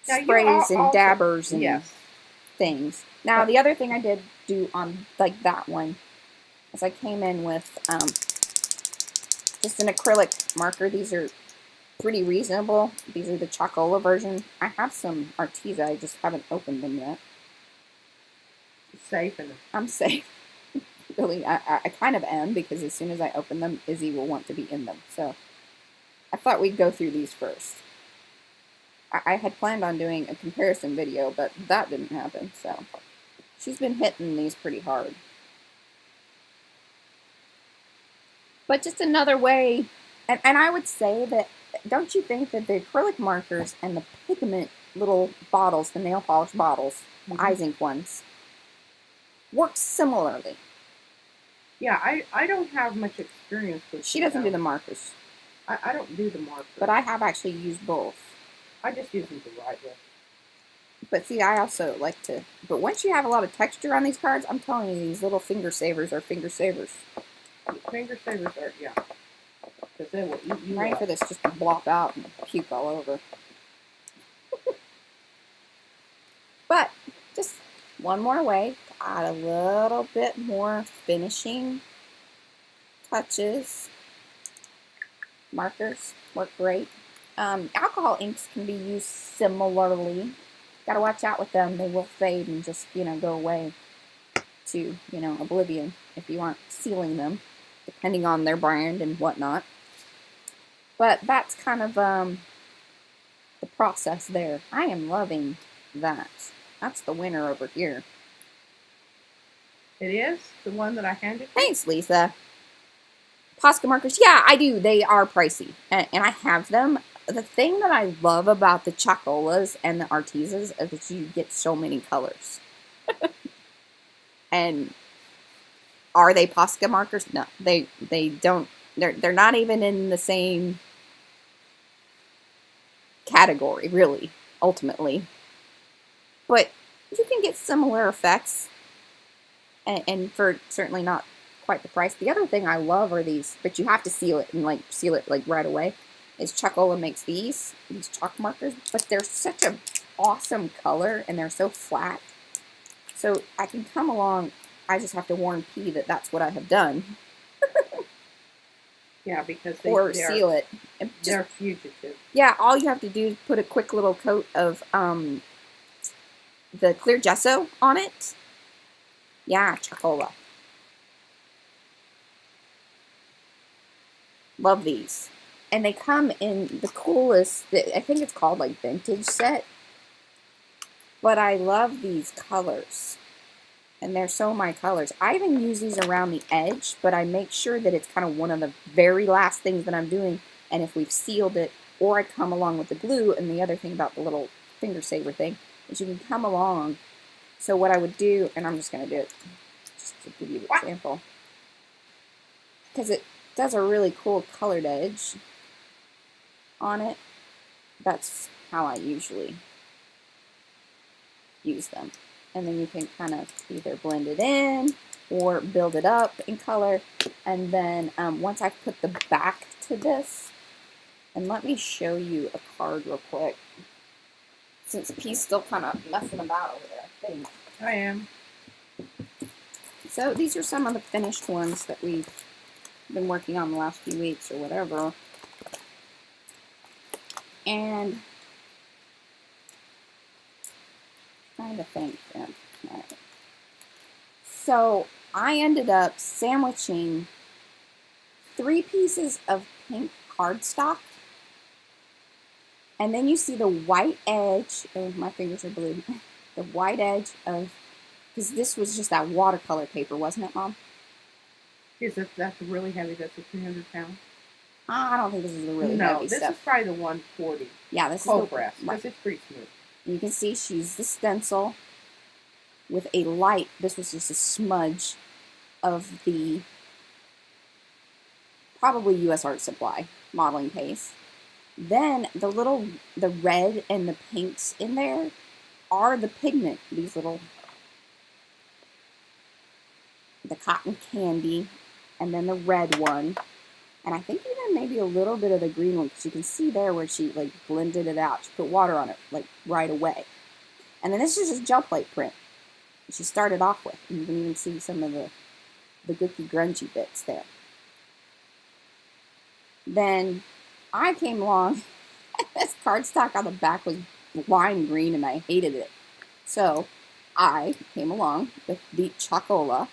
Speaker 1: sprays and dabbers and things. Now, the other thing I did do on like that one is I came in with just an acrylic marker. These are pretty reasonable. These are the Chocola version. I have some Arteza. I just haven't opened them yet.
Speaker 2: Safe in them.
Speaker 1: I'm safe. Really, I kind of am because as soon as I open them, Izzy will want to be in them. So I thought we'd go through these first. I had planned on doing a comparison video, but that didn't happen. So she's been hitting these pretty hard. But just another way, and I would say that, don't you think that the acrylic markers and the pigment little bottles, the nail polish bottles, the eye zinc ones, work similarly?
Speaker 2: Yeah, I don't have much experience with
Speaker 1: She doesn't do the markers.
Speaker 2: I don't do the markers.
Speaker 1: But I have actually used both.
Speaker 2: I just use them to write with.
Speaker 1: But see, I also like to, but once you have a lot of texture on these cards, I'm telling you, these little finger savers are finger savers.
Speaker 2: Finger savers are, yeah. Because they will eat you
Speaker 1: I'm ready for this just to blop out and puke all over. But just one more way to add a little bit more finishing touches. Markers work great. Alcohol inks can be used similarly. Gotta watch out with them. They will fade and just, go away to, oblivion if you aren't sealing them, depending on their brand and whatnot. But that's kind of the process there. I am loving that. That's the winner over here.
Speaker 2: It is the one that I handed you?
Speaker 1: Thanks, Lisa. Posca markers, yeah, I do. They are pricey, and I have them. The thing that I love about the Chocolas and the Arties is that you get so many colors. And are they Posca markers? No, they don't. They're not even in the same category, really, ultimately. But you can get similar effects, and for certainly not quite the price. The other thing I love are these, but you have to seal it and seal it right away. Is Chocola makes these chalk markers, but they're such a awesome color and they're so flat. So I can come along. I just have to warn P that that's what I have done.
Speaker 2: Yeah, because
Speaker 1: or seal it.
Speaker 2: They're fugitive.
Speaker 1: Yeah, all you have to do is put a quick little coat of the clear gesso on it. Yeah, Chocola. Love these. And they come in the coolest, I think it's called like vintage set. But I love these colors. And they're so my colors. I even use these around the edge, but I make sure that it's kind of one of the very last things that I'm doing. And if we've sealed it, or I come along with the glue, and the other thing about the little finger saver thing, is you can come along. So what I would do, and I'm just going to do it, just to give you an example. Because it does a really cool colored edge on it. That's how I usually use them. And then you can kind of either blend it in or build it up in color. And then once I've put the back to this, and let me show you a card real quick, since P's still kind of messing about over there, I think.
Speaker 2: I am.
Speaker 1: So these are some of the finished ones that we've been working on the last few weeks or whatever. And trying to think. Right. So I ended up sandwiching 3 pieces of pink cardstock. And then you see the white edge, oh, my fingers are blue, the white edge of, because this was just that watercolor paper, wasn't it, Mom?
Speaker 2: That's really heavy, that's a 300-pound?
Speaker 1: I don't think this is the really heavy stuff.
Speaker 2: No, this is probably the 140.
Speaker 1: Yeah, this
Speaker 2: cold
Speaker 1: is the
Speaker 2: press, because it's pretty smooth.
Speaker 1: You can see she used the stencil with a light, this was just a smudge of the probably U.S. Art Supply modeling paste. Then the red and the pinks in there are the pigment, these little, the cotton candy, and then the red one. And I think even maybe a little bit of the green one, because you can see there where she blended it out. She put water on it right away. And then this is just gel plate print she started off with. And you can even see some of the gooky grungy bits there. Then I came along, this cardstock on the back was lime green and I hated it. So I came along with the Chocola,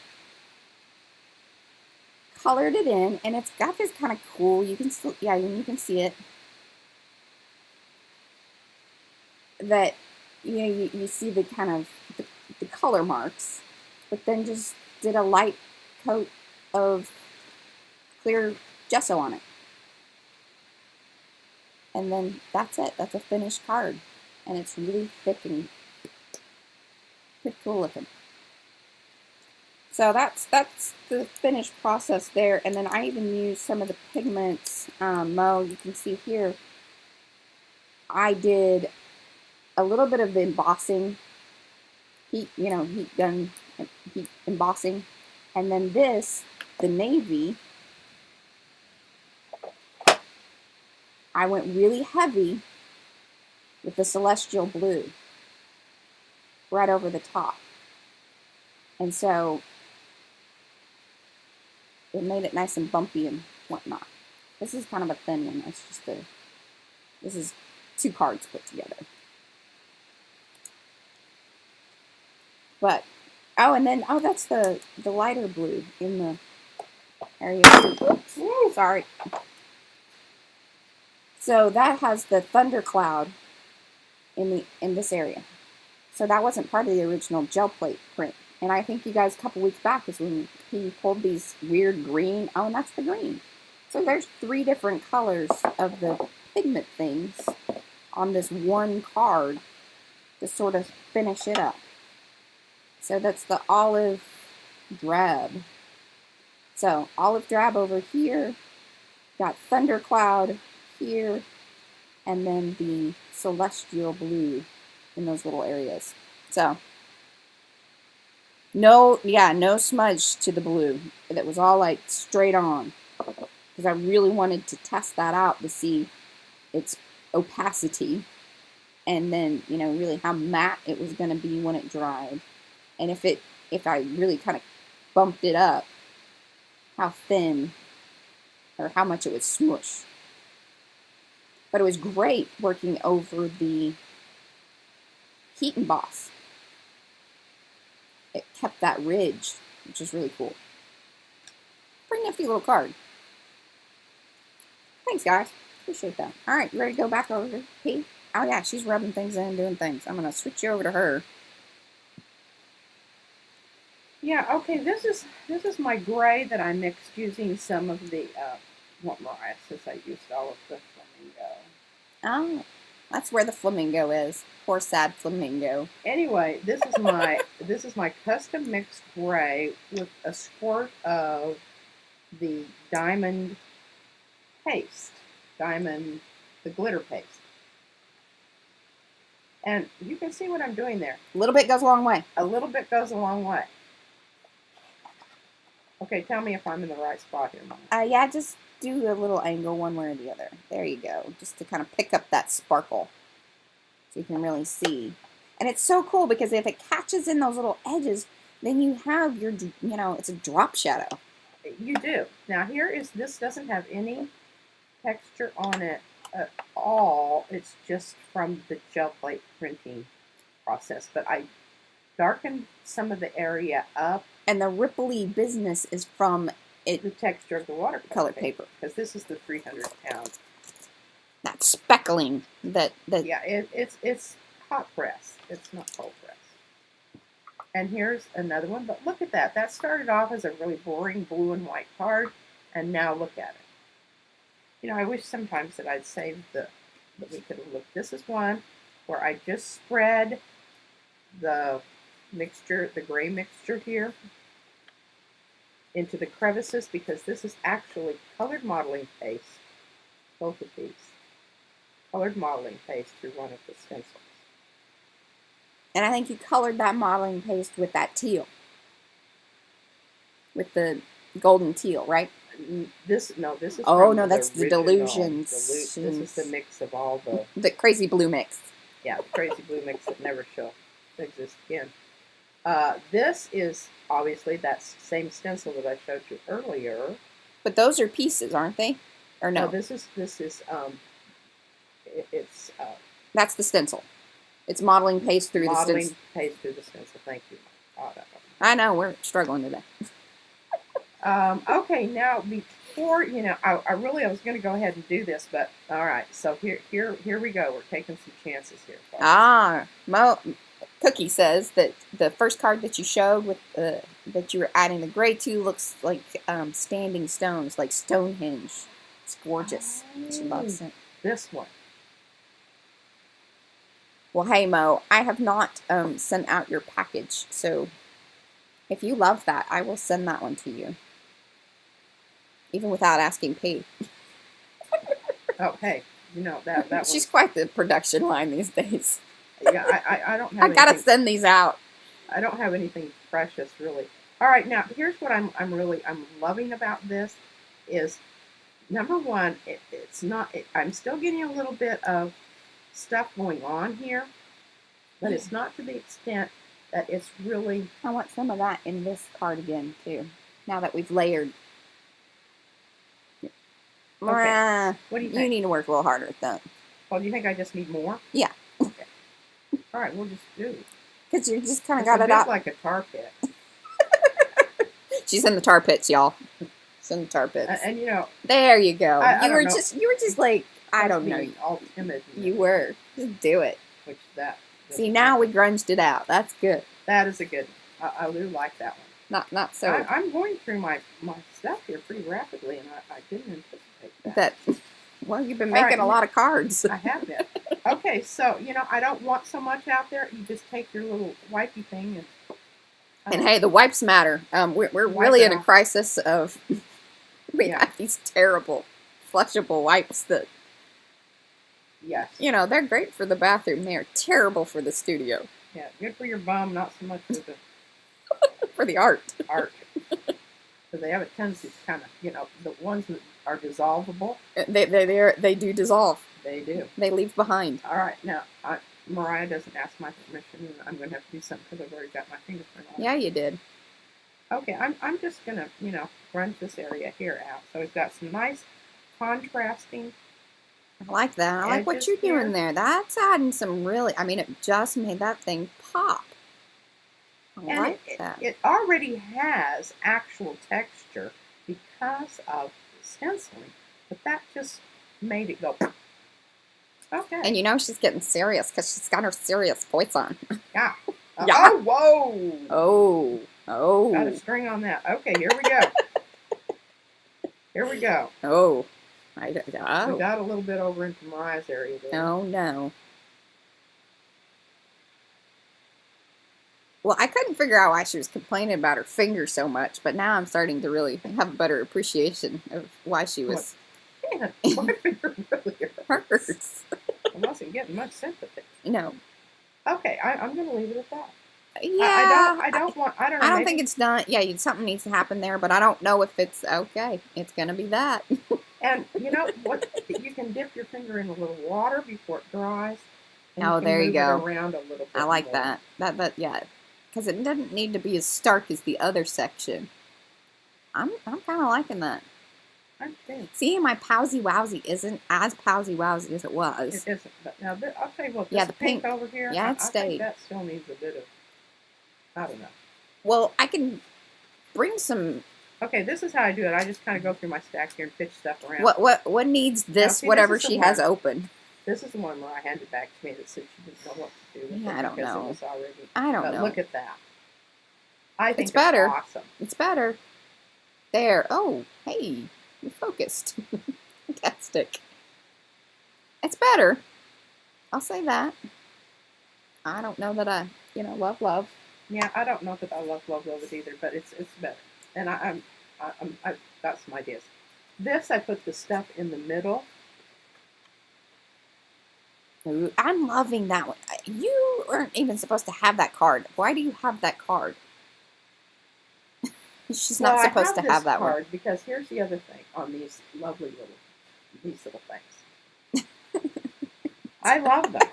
Speaker 1: colored it in, and it's got this kind of cool, you can still, yeah, you can see it, that, you see the kind of, the color marks, but then just did a light coat of clear gesso on it. And then that's it, that's a finished card. And it's really thick and pretty cool looking. So that's the finished process there. And then I even used some of the pigments. Mo, you can see here, I did a little bit of the embossing, heat gun embossing. And then this, the navy, I went really heavy with the celestial blue right over the top. And so it made it nice and bumpy and whatnot. This is kind of a thin one. It's just this is 2 cards put together. But, oh, and then, oh, that's the lighter blue in the area. Oops,
Speaker 2: Woo.
Speaker 1: sorry. So that has the thundercloud in this area. So that wasn't part of the original gel plate print. And I think you guys a couple weeks back is when he pulled these weird green. Oh, and that's the green. So there's 3 different colors of the pigment things on this one card to sort of finish it up. So that's the olive drab. So olive drab over here, got thundercloud here, and then the celestial blue in those little areas. So no smudge to the blue. That was all like straight on, because I really wanted to test that out to see its opacity, and then, you know, really how matte it was going to be when it dried, and if I really kind of bumped it up, how thin or how much it would smush. But it was great working over the heat emboss. It kept that ridge, which is really cool. Pretty nifty little card. Thanks, guys. Appreciate that. All right, you ready to go back over to P? Oh, yeah, she's rubbing things in, doing things. I'm going to switch you over to her.
Speaker 2: Yeah, okay, this is my gray that I mixed using some of the, what Mariah says I used all of the flamingo.
Speaker 1: Oh, that's where the flamingo is. Poor sad flamingo.
Speaker 2: Anyway, this is my custom mixed gray with a squirt of the diamond paste, the glitter paste. And you can see what I'm doing there.
Speaker 1: A little bit goes a long way.
Speaker 2: A little bit goes a long way. Okay, tell me if I'm in the right spot here.
Speaker 1: Yeah, just do a little angle one way or the other. There you go. Just to kind of pick up that sparkle so you can really see. And it's so cool because if it catches in those little edges, then you have your, you know, it's a drop shadow.
Speaker 2: You do. Now this doesn't have any texture on it at all. It's just from the gel plate printing process. But I darkened some of the area up.
Speaker 1: And the ripply business is from it.
Speaker 2: The texture of the watercolor
Speaker 1: paper.
Speaker 2: Because this is the 300 pound.
Speaker 1: That speckling.
Speaker 2: Yeah, it's hot press. It's not cold press. And here's another one. But look at that. That started off as a really boring blue and white card. And now look at it. You know, I wish sometimes that I'd saved that we could have looked. This is one where I just spread the mixture, the gray mixture here, into the crevices, because this is actually colored modeling paste, both of these. Colored modeling paste through one of the stencils.
Speaker 1: And I think you colored that modeling paste with that teal. With the golden teal, right?
Speaker 2: This is
Speaker 1: oh no, that's the delusions.
Speaker 2: This is the mix of all
Speaker 1: the crazy blue mix.
Speaker 2: Yeah, the crazy blue mix that never shall exist again. This is obviously that same stencil that I showed you earlier.
Speaker 1: But those are pieces, aren't they? Or no?
Speaker 2: No, this is
Speaker 1: that's the stencil. It's modeling paste through the stencil.
Speaker 2: Modeling paste through the stencil. Thank you.
Speaker 1: I know we're struggling today.
Speaker 2: Okay, now before I was going to go ahead and do this, but all right. So here we go. We're taking some chances here, folks.
Speaker 1: Cookie says that the first card that you showed with that you were adding the gray to looks like standing stones, like Stonehenge. It's gorgeous. She loves it.
Speaker 2: This one.
Speaker 1: Well, hey Mo, I have not sent out your package, so if you love that, I will send that one to you, even without asking P.
Speaker 2: Oh, hey, that
Speaker 1: she's quite the production line these days.
Speaker 2: Yeah, I don't have.
Speaker 1: I've got to send these out.
Speaker 2: I don't have anything precious, really. All right, now here's what I'm loving about this is, number one, it's not. I'm still getting a little bit of stuff going on here, but it's not to the extent that it's really.
Speaker 1: I want some of that in this card again too. Now that we've layered.
Speaker 2: Okay. What do you think?
Speaker 1: You need to work a little harder at that.
Speaker 2: Oh, do you think I just need more?
Speaker 1: Yeah.
Speaker 2: Okay. All right, we'll just do.
Speaker 1: Because you just kind of
Speaker 2: It's
Speaker 1: got
Speaker 2: a
Speaker 1: it
Speaker 2: bit
Speaker 1: out.
Speaker 2: like a tar pit.
Speaker 1: She's in the tar pits, y'all. She's in the tar pits.
Speaker 2: And you know,
Speaker 1: there you go.
Speaker 2: I
Speaker 1: You were
Speaker 2: don't know.
Speaker 1: just like, I don't know.
Speaker 2: Being all timid.
Speaker 1: You were. Just do it.
Speaker 2: Which that.
Speaker 1: See, now we grunged it out. That's good.
Speaker 2: That is a good one. I do like that one.
Speaker 1: Not so.
Speaker 2: I'm going through my stuff here pretty rapidly, and I didn't anticipate that.
Speaker 1: Well, you've been making a lot of cards.
Speaker 2: I have been. Okay, so, you know, I don't want so much out there. You just take your little wipey thing
Speaker 1: and hey, the wipes matter. We're really in a crisis of, we have these terrible flushable wipes that,
Speaker 2: yes,
Speaker 1: you know, they're great for the bathroom. They are terrible for the studio.
Speaker 2: Yeah, good for your bum, not so much for the
Speaker 1: for the art.
Speaker 2: Because they have a tendency to kind of, you know, the ones that are dissolvable.
Speaker 1: They do dissolve.
Speaker 2: They do.
Speaker 1: They leave behind.
Speaker 2: All right, now Mariah doesn't ask my permission, and I'm going to have to do something because I've already got my fingerprint on it.
Speaker 1: Yeah, you did.
Speaker 2: Okay, I'm just going to, you know, grunge this area here out. So we've got some nice contrasting.
Speaker 1: I like that. I like what you're doing there. That's adding some really, I mean, it just made that thing pop. I like that.
Speaker 2: It already has actual texture because of the stenciling, but that just made it go. Okay.
Speaker 1: And you know she's getting serious because she's got her serious voice on.
Speaker 2: Yeah.
Speaker 1: Yeah.
Speaker 2: Oh, whoa.
Speaker 1: Oh. Oh.
Speaker 2: Got a string on that. Okay, here we go. Here we go.
Speaker 1: Oh.
Speaker 2: We got a little bit over into Mariah's area there.
Speaker 1: Oh, no. Well, I couldn't figure out why she was complaining about her finger so much, but now I'm starting to really have a better appreciation of why she was...
Speaker 2: Man, my finger really hurts. I wasn't getting much sympathy.
Speaker 1: No.
Speaker 2: Okay, I'm going to leave it at that.
Speaker 1: Yeah.
Speaker 2: I don't know.
Speaker 1: I don't think it's done. Yeah, something needs to happen there, but I don't know if it's okay. It's going to be that.
Speaker 2: And you know what? You can dip your finger in a little water before it dries.
Speaker 1: Oh, there you go.
Speaker 2: Move it around a little bit
Speaker 1: I like
Speaker 2: more.
Speaker 1: that. Yeah, because it doesn't need to be as stark as the other section. I'm kind of liking that.
Speaker 2: I think.
Speaker 1: See, my Powsy Wowsy isn't as Powsy Wowsy as it was.
Speaker 2: It isn't. But now, I'll tell you what.
Speaker 1: Yeah,
Speaker 2: This
Speaker 1: the pink
Speaker 2: over here.
Speaker 1: Yeah, it
Speaker 2: I
Speaker 1: stayed.
Speaker 2: think that still needs a bit of. I don't know.
Speaker 1: Well, I can bring some.
Speaker 2: Okay, this is how I do it. I just kind of go through my stack here and pitch stuff around.
Speaker 1: What needs this?
Speaker 2: See,
Speaker 1: whatever
Speaker 2: this is
Speaker 1: she
Speaker 2: the
Speaker 1: has
Speaker 2: one.
Speaker 1: open.
Speaker 2: This is the one where I handed back to me that said she didn't know what to do with
Speaker 1: Yeah,
Speaker 2: it
Speaker 1: I don't
Speaker 2: because
Speaker 1: know.
Speaker 2: it was already.
Speaker 1: I don't know.
Speaker 2: Look at that. I think
Speaker 1: It's better.
Speaker 2: Awesome.
Speaker 1: It's better. There. Oh, hey, you focused. Fantastic. It's better. I'll say that. I don't know that I, love.
Speaker 2: Yeah, I don't know that I love it either, but it's better. And I've got some ideas. This, I put the stuff in the middle.
Speaker 1: Ooh, I'm loving that one. You aren't even supposed to have that card. Why do you have that card? She's not supposed to have that
Speaker 2: card
Speaker 1: one.
Speaker 2: Because here's the other thing on these lovely little things. I love them.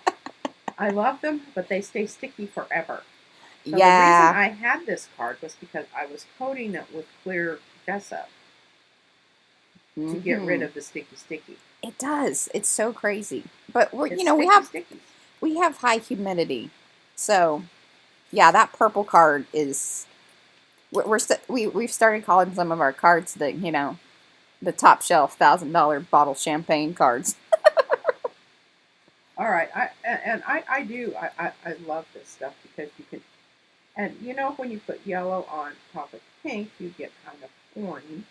Speaker 2: I love them, but they stay sticky forever. So the reason I had this card was because I was coating it with clear gesso to get rid of the sticky.
Speaker 1: It does. It's so crazy. But we have high humidity, so yeah, that purple card is. We've started calling some of our cards the top shelf $1,000 bottle champagne cards.
Speaker 2: All right, I love this stuff because you can, and when you put yellow on top of pink, you get kind of orange.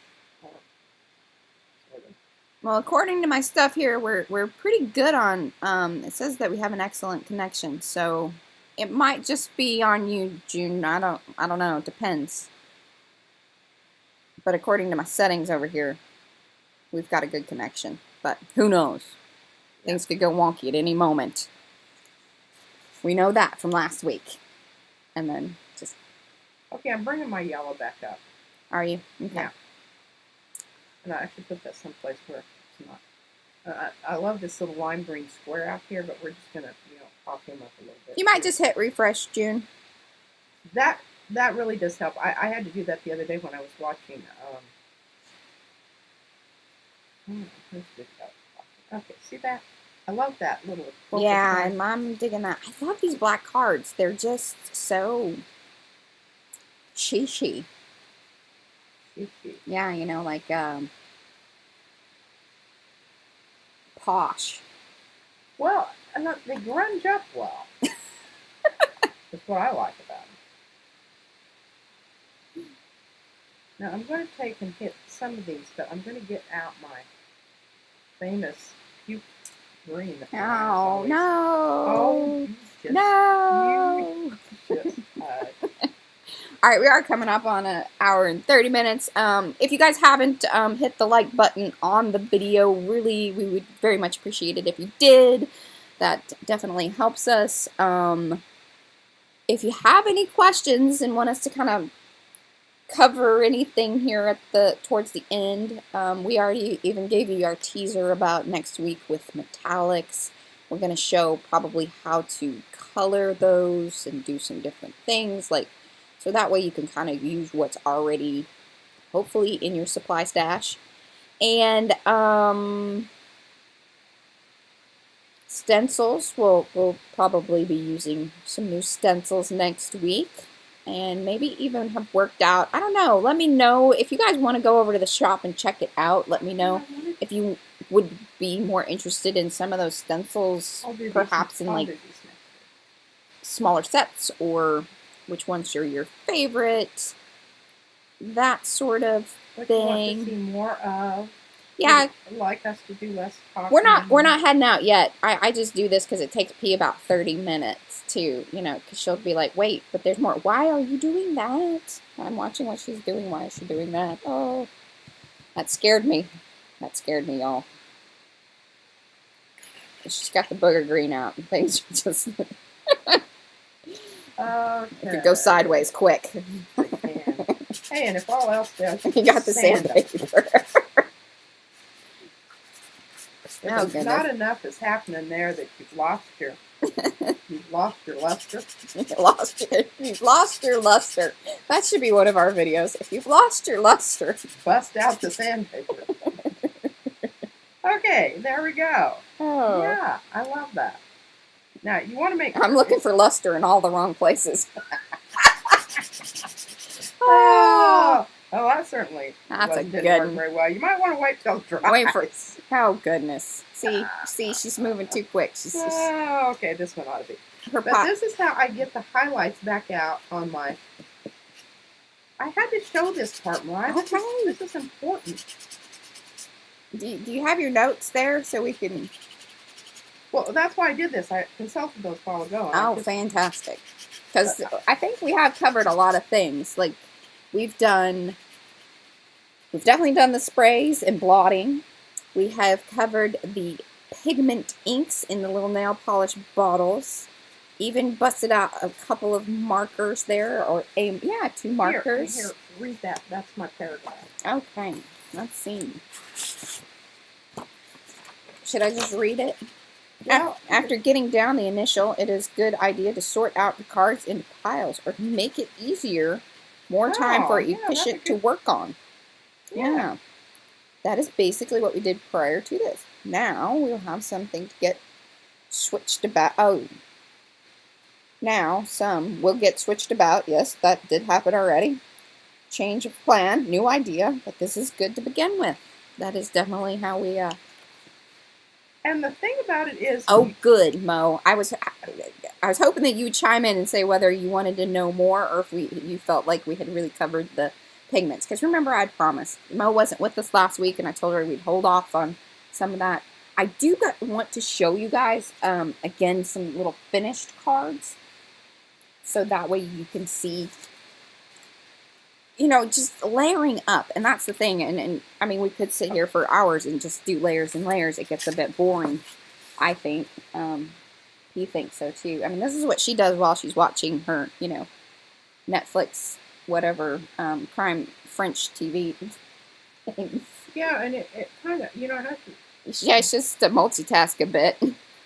Speaker 1: Well, according to my stuff here, we're pretty good on. It says that we have an excellent connection, so it might just be on you, June. I don't know. It depends. But according to my settings over here, we've got a good connection. But who knows? Yeah. Things could go wonky at any moment. We know that from last week. And then just...
Speaker 2: Okay, I'm bringing my yellow back up.
Speaker 1: Are you? Okay.
Speaker 2: Yeah. And I should put that someplace where it's not. I love this little lime green square out here, but we're just going to, pop him up a little bit.
Speaker 1: You might just hit refresh, June.
Speaker 2: That really does help. I had to do that the other day when I was watching. Okay, see that? I love that little focal
Speaker 1: Yeah,
Speaker 2: point.
Speaker 1: and I'm digging that. I love these black cards. They're just so cheesy. Yeah, you know, like posh.
Speaker 2: Well, they grunge up well. That's what I like about them. Now I'm going to take and hit some of these, but I'm going to get out my famous puke green.
Speaker 1: Oh, no.
Speaker 2: Oh,
Speaker 1: No.
Speaker 2: You just
Speaker 1: All right, we are coming up on an hour and 30 minutes. If you guys haven't hit the like button on the video, really, we would very much appreciate it if you did. That definitely helps us. If you have any questions and want us to kind of cover anything here at towards the end, we already even gave you our teaser about next week with metallics. We're going to show probably how to color those and do some different things, like, so that way you can kind of use what's already hopefully in your supply stash. And stencils, we'll probably be using some new stencils next week, and maybe even have worked out, I don't know, let me know if you guys want to go over to the shop and check it out. Let me know if you would be more interested in some of those stencils, perhaps in like smaller sets, or which ones are your favorite, that sort of
Speaker 2: what
Speaker 1: thing.
Speaker 2: You want to see more of?
Speaker 1: Yeah,
Speaker 2: like us to do less talking.
Speaker 1: We're not heading out yet. I just do this because it takes P about 30 minutes to, you know, because she'll be like, wait, but there's more. Why are you doing that? I'm watching what she's doing. Why is she doing that? Oh, that scared me. That scared me, y'all. She's got the booger green out and things are just it could go sideways quick.
Speaker 2: Hey, and if all else fails,
Speaker 1: you got the sandpaper.
Speaker 2: Oh, not enough is happening there that you've lost your luster.
Speaker 1: You've lost your luster. That should be one of our videos. If you've lost your luster,
Speaker 2: bust out the sandpaper. Okay, there we go.
Speaker 1: Oh.
Speaker 2: Yeah, I love that. Now, you want to make...
Speaker 1: I'm looking for luster in all the wrong places.
Speaker 2: Oh, that certainly
Speaker 1: didn't work
Speaker 2: very well. You might want to wait till it dries. Wait for it.
Speaker 1: Oh, goodness. See, she's moving too quick. She's
Speaker 2: okay, this one ought to be. But this is how I get the highlights back out on my... I had to show this part, Mariah.
Speaker 1: Okay.
Speaker 2: This is important.
Speaker 1: Do you have your notes there so we can...
Speaker 2: Well, that's why I did this. I consulted those a while ago.
Speaker 1: Oh, fantastic. Because I think we have covered a lot of things. Like, we've definitely done the sprays and blotting. We have covered the pigment inks in the little nail polish bottles. Even busted out a couple of markers there, or two markers.
Speaker 2: Here, read that. That's my paragraph.
Speaker 1: Okay, let's see. Should I just read it?
Speaker 2: Yeah.
Speaker 1: After getting down the initial, it is a good idea to sort out the cards into piles or make it easier, more time for efficient to work on. Yeah. That is basically what we did prior to this. Now we'll have something to get switched about. Oh, now some will get switched about. Yes, that did happen already. Change of plan, new idea, but this is good to begin with. That is definitely how we
Speaker 2: And the thing about it is...
Speaker 1: Oh, good, Mo. I was hoping that you would chime in and say whether you wanted to know more or if you felt like we had really covered the pigments. Because remember, I promised. Mo wasn't with us last week, and I told her we'd hold off on some of that. I do want to show you guys, again, some little finished cards. So that way you can see, you know, just layering up. And that's the thing. And I mean, we could sit here for hours and just do layers and layers. It gets a bit boring, I think. He thinks so, too. I mean, this is what she does while she's watching her, you know, Netflix, whatever, crime French TV things.
Speaker 2: Yeah, and it kind of, you know, has to...
Speaker 1: Yeah, it's just to multitask a bit.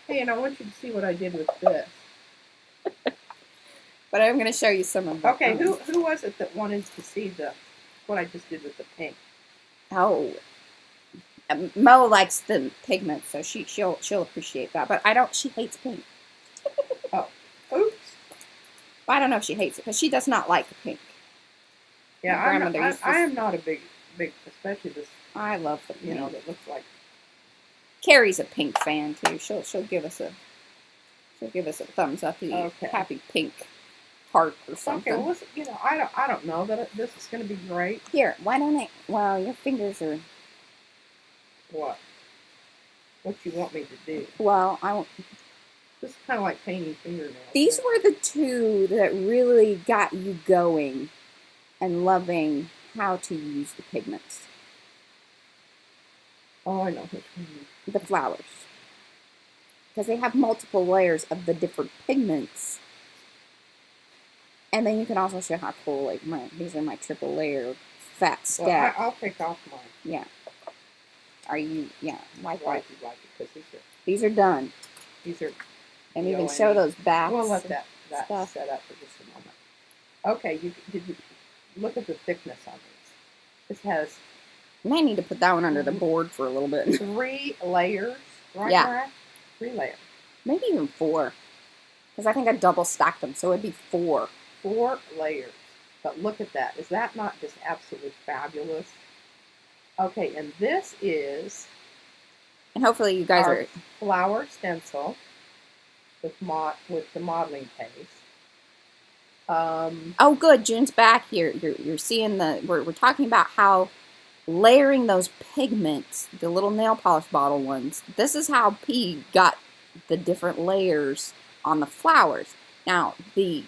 Speaker 2: Hey, and I want you to see what I did with this.
Speaker 1: But I'm going to show you some of them.
Speaker 2: Okay, who was it that wanted to see what I just did with the pink?
Speaker 1: Oh, Mo likes the pigments, so she'll appreciate that. But I don't. She hates pink.
Speaker 2: Oh, oops.
Speaker 1: But I don't know if she hates it because she does not like pink.
Speaker 2: Yeah,
Speaker 1: My grandmother used
Speaker 2: I
Speaker 1: this.
Speaker 2: am not a big, especially this.
Speaker 1: I love the pink.
Speaker 2: You know, that looks like.
Speaker 1: Carrie's a pink fan too. She'll give us a thumbs up.
Speaker 2: Okay.
Speaker 1: Happy pink heart or something.
Speaker 2: Okay, well, listen, you know, I don't know that this is going to be great.
Speaker 1: Here, why don't I? Well, your fingers are.
Speaker 2: What? What you want me to do?
Speaker 1: Well, I won't.
Speaker 2: This is kind of like painting fingernails.
Speaker 1: These were the two that really got you going and loving how to use the pigments.
Speaker 2: Oh, I know which one.
Speaker 1: The flowers. Because they have multiple layers of the different pigments. And then you can also show how cool, like, these are my triple layer fat scat.
Speaker 2: Well, I'll take off mine.
Speaker 1: Yeah. Are you, yeah, like
Speaker 2: Why do you like it? Because
Speaker 1: these are done.
Speaker 2: these are.
Speaker 1: And you can show those backs.
Speaker 2: We'll let that
Speaker 1: stuff.
Speaker 2: set up for just a moment. Okay, did you look at the thickness on these? This has.
Speaker 1: You might need to put that one under the board for a little bit.
Speaker 2: 3 layers, right?
Speaker 1: Yeah.
Speaker 2: Mariah? 3 layers.
Speaker 1: Maybe even 4. Because I think I double stacked them, so it'd be 4.
Speaker 2: 4 layers. But look at that. Is that not just absolutely fabulous? Okay, and this is.
Speaker 1: And hopefully you guys
Speaker 2: our
Speaker 1: are.
Speaker 2: flower stencil with the modeling paste.
Speaker 1: Oh, good. June's back. You're seeing we're talking about how layering those pigments, the little nail polish bottle ones. This is how P got the different layers on the flowers. Now the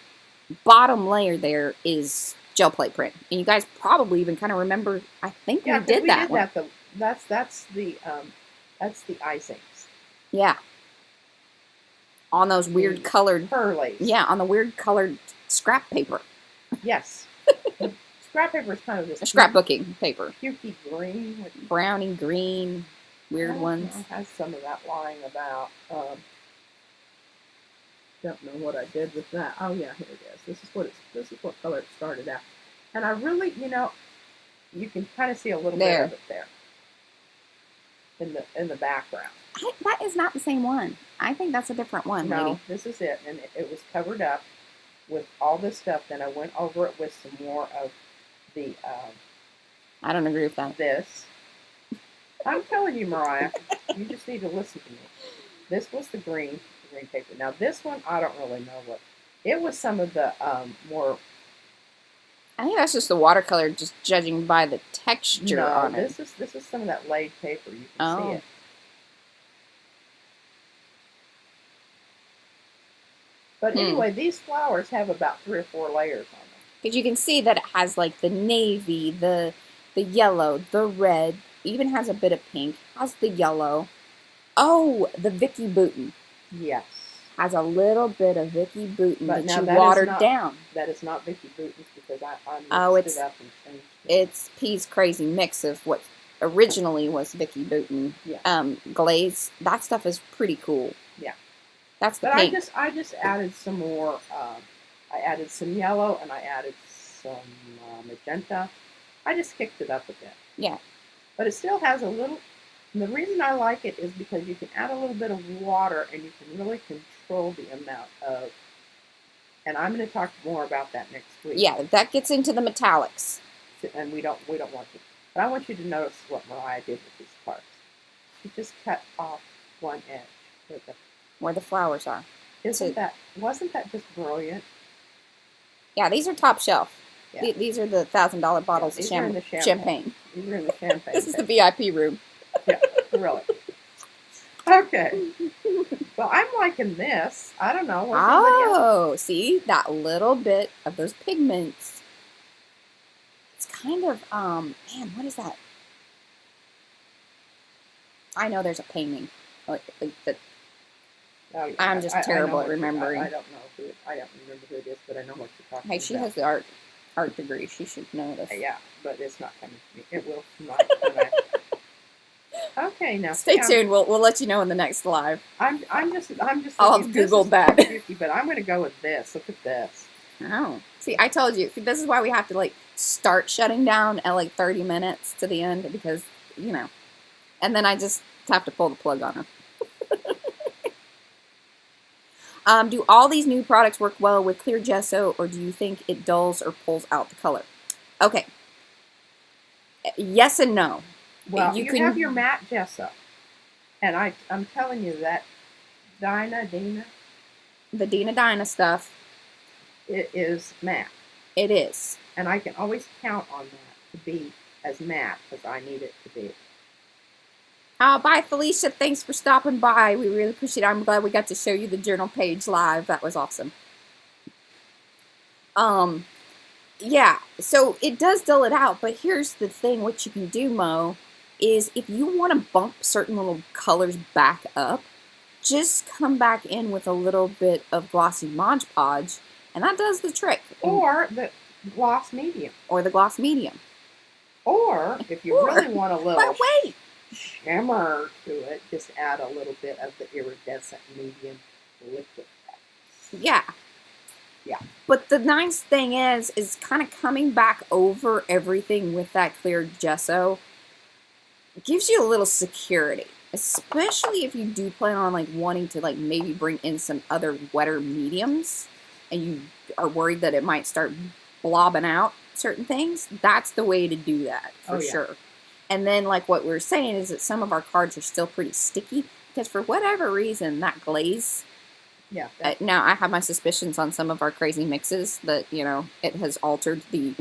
Speaker 1: bottom layer there is gel plate print, and you guys probably even kind of remember. I think we did that one.
Speaker 2: That's the icings.
Speaker 1: Yeah. On those weird colored
Speaker 2: pearlies.
Speaker 1: Yeah, on the weird colored scrap paper.
Speaker 2: Yes. Scrap paper is kind of this
Speaker 1: scrapbooking paper.
Speaker 2: Pukey green.
Speaker 1: Brownie green. Weird ones.
Speaker 2: I have some of that lying about. Don't know what I did with that. Oh yeah, here it is. This is what color it started out. And I really, you can kind of see a little bit of it there. In the background.
Speaker 1: That is not the same one. I think that's a different one.
Speaker 2: No,
Speaker 1: lady.
Speaker 2: This is it, and it was covered up with all this stuff. Then I went over it with some more of the.
Speaker 1: I don't agree with that.
Speaker 2: This. I'm telling you, Mariah, you just need to listen to me. This was the green paper. Now this one, I don't really know what. It was some of the more.
Speaker 1: I think that's just the watercolor, just judging by the texture on it.
Speaker 2: This is some of that laid paper. You can see it. But anyway, these flowers have about 3 or 4 layers on them.
Speaker 1: Because you can see that it has like the navy, the yellow, the red, even has a bit of pink, has the yellow. Oh, the Vicky Bouton.
Speaker 2: Yes.
Speaker 1: Has a little bit of Vicky Bouton
Speaker 2: but
Speaker 1: that you watered down.
Speaker 2: That is not Vicky Bouton's because I
Speaker 1: mixed
Speaker 2: it up and changed it.
Speaker 1: It's P's crazy mix of what originally was Vicky Bouton.
Speaker 2: Yeah.
Speaker 1: Glaze. That stuff is pretty cool.
Speaker 2: Yeah.
Speaker 1: That's the
Speaker 2: but
Speaker 1: pink.
Speaker 2: I just added some more. I added some yellow and I added some magenta. I just kicked it up a bit.
Speaker 1: Yeah.
Speaker 2: But it still has a little. And the reason I like it is because you can add a little bit of water and you can really control the amount of. And I'm going to talk more about that next week.
Speaker 1: Yeah, that gets into the metallics.
Speaker 2: And we don't want to. But I want you to notice what Mariah did with these parts. She just cut off one edge
Speaker 1: where the flowers are.
Speaker 2: Wasn't that just brilliant?
Speaker 1: Yeah, these are top shelf.
Speaker 2: Yeah.
Speaker 1: These are the $1,000 bottles of champagne.
Speaker 2: These are in the champagne.
Speaker 1: This is the VIP room.
Speaker 2: Yeah, really. Okay. Well, I'm liking this. I don't know.
Speaker 1: Oh, see? That little bit of those pigments. It's kind of, man, what is that? I know there's a painting. I'm just terrible at remembering.
Speaker 2: I don't remember who it is, but I know what you're talking about.
Speaker 1: Hey, she has the art degree. She should know this.
Speaker 2: Yeah, but it's not coming to me. It will not come back. Okay, now
Speaker 1: stay tuned. We'll let you know in the next live.
Speaker 2: I'm just.
Speaker 1: I'll have Googled that.
Speaker 2: But I'm going to go with this. Look at this.
Speaker 1: Oh, see, I told you. This is why we have to start shutting down at 30 minutes to the end because And then I just have to pull the plug on her. Do all these new products work well with clear gesso, or do you think it dulls or pulls out the color? Okay. Yes and no.
Speaker 2: Well, you have your matte gesso. And I'm telling you that the
Speaker 1: Dina stuff.
Speaker 2: It is matte.
Speaker 1: It is.
Speaker 2: And I can always count on that to be as matte as I need it to be.
Speaker 1: Bye, Felicia. Thanks for stopping by. We really appreciate it. I'm glad we got to show you the journal page live. That was awesome. Yeah, so it does dull it out, but here's the thing. What you can do, Mo, is if you want to bump certain little colors back up, just come back in with a little bit of glossy Mod Podge, and that does the trick.
Speaker 2: Or the gloss medium.
Speaker 1: Or the gloss medium.
Speaker 2: Or, if you really want a little...
Speaker 1: But wait!
Speaker 2: Shimmer to it, just add a little bit of the iridescent medium liquid.
Speaker 1: Yeah.
Speaker 2: Yeah.
Speaker 1: But the nice thing is kind of coming back over everything with that clear gesso gives you a little security, especially if you do plan on like wanting to like maybe bring in some other wetter mediums and you are worried that it might start blobbing out certain things. That's the way to do that for sure. And then, like what we were saying, is that some of our cards are still pretty sticky because for whatever reason, that glaze.
Speaker 2: Yeah.
Speaker 1: Now, I have my suspicions on some of our crazy mixes that, you know, it has altered the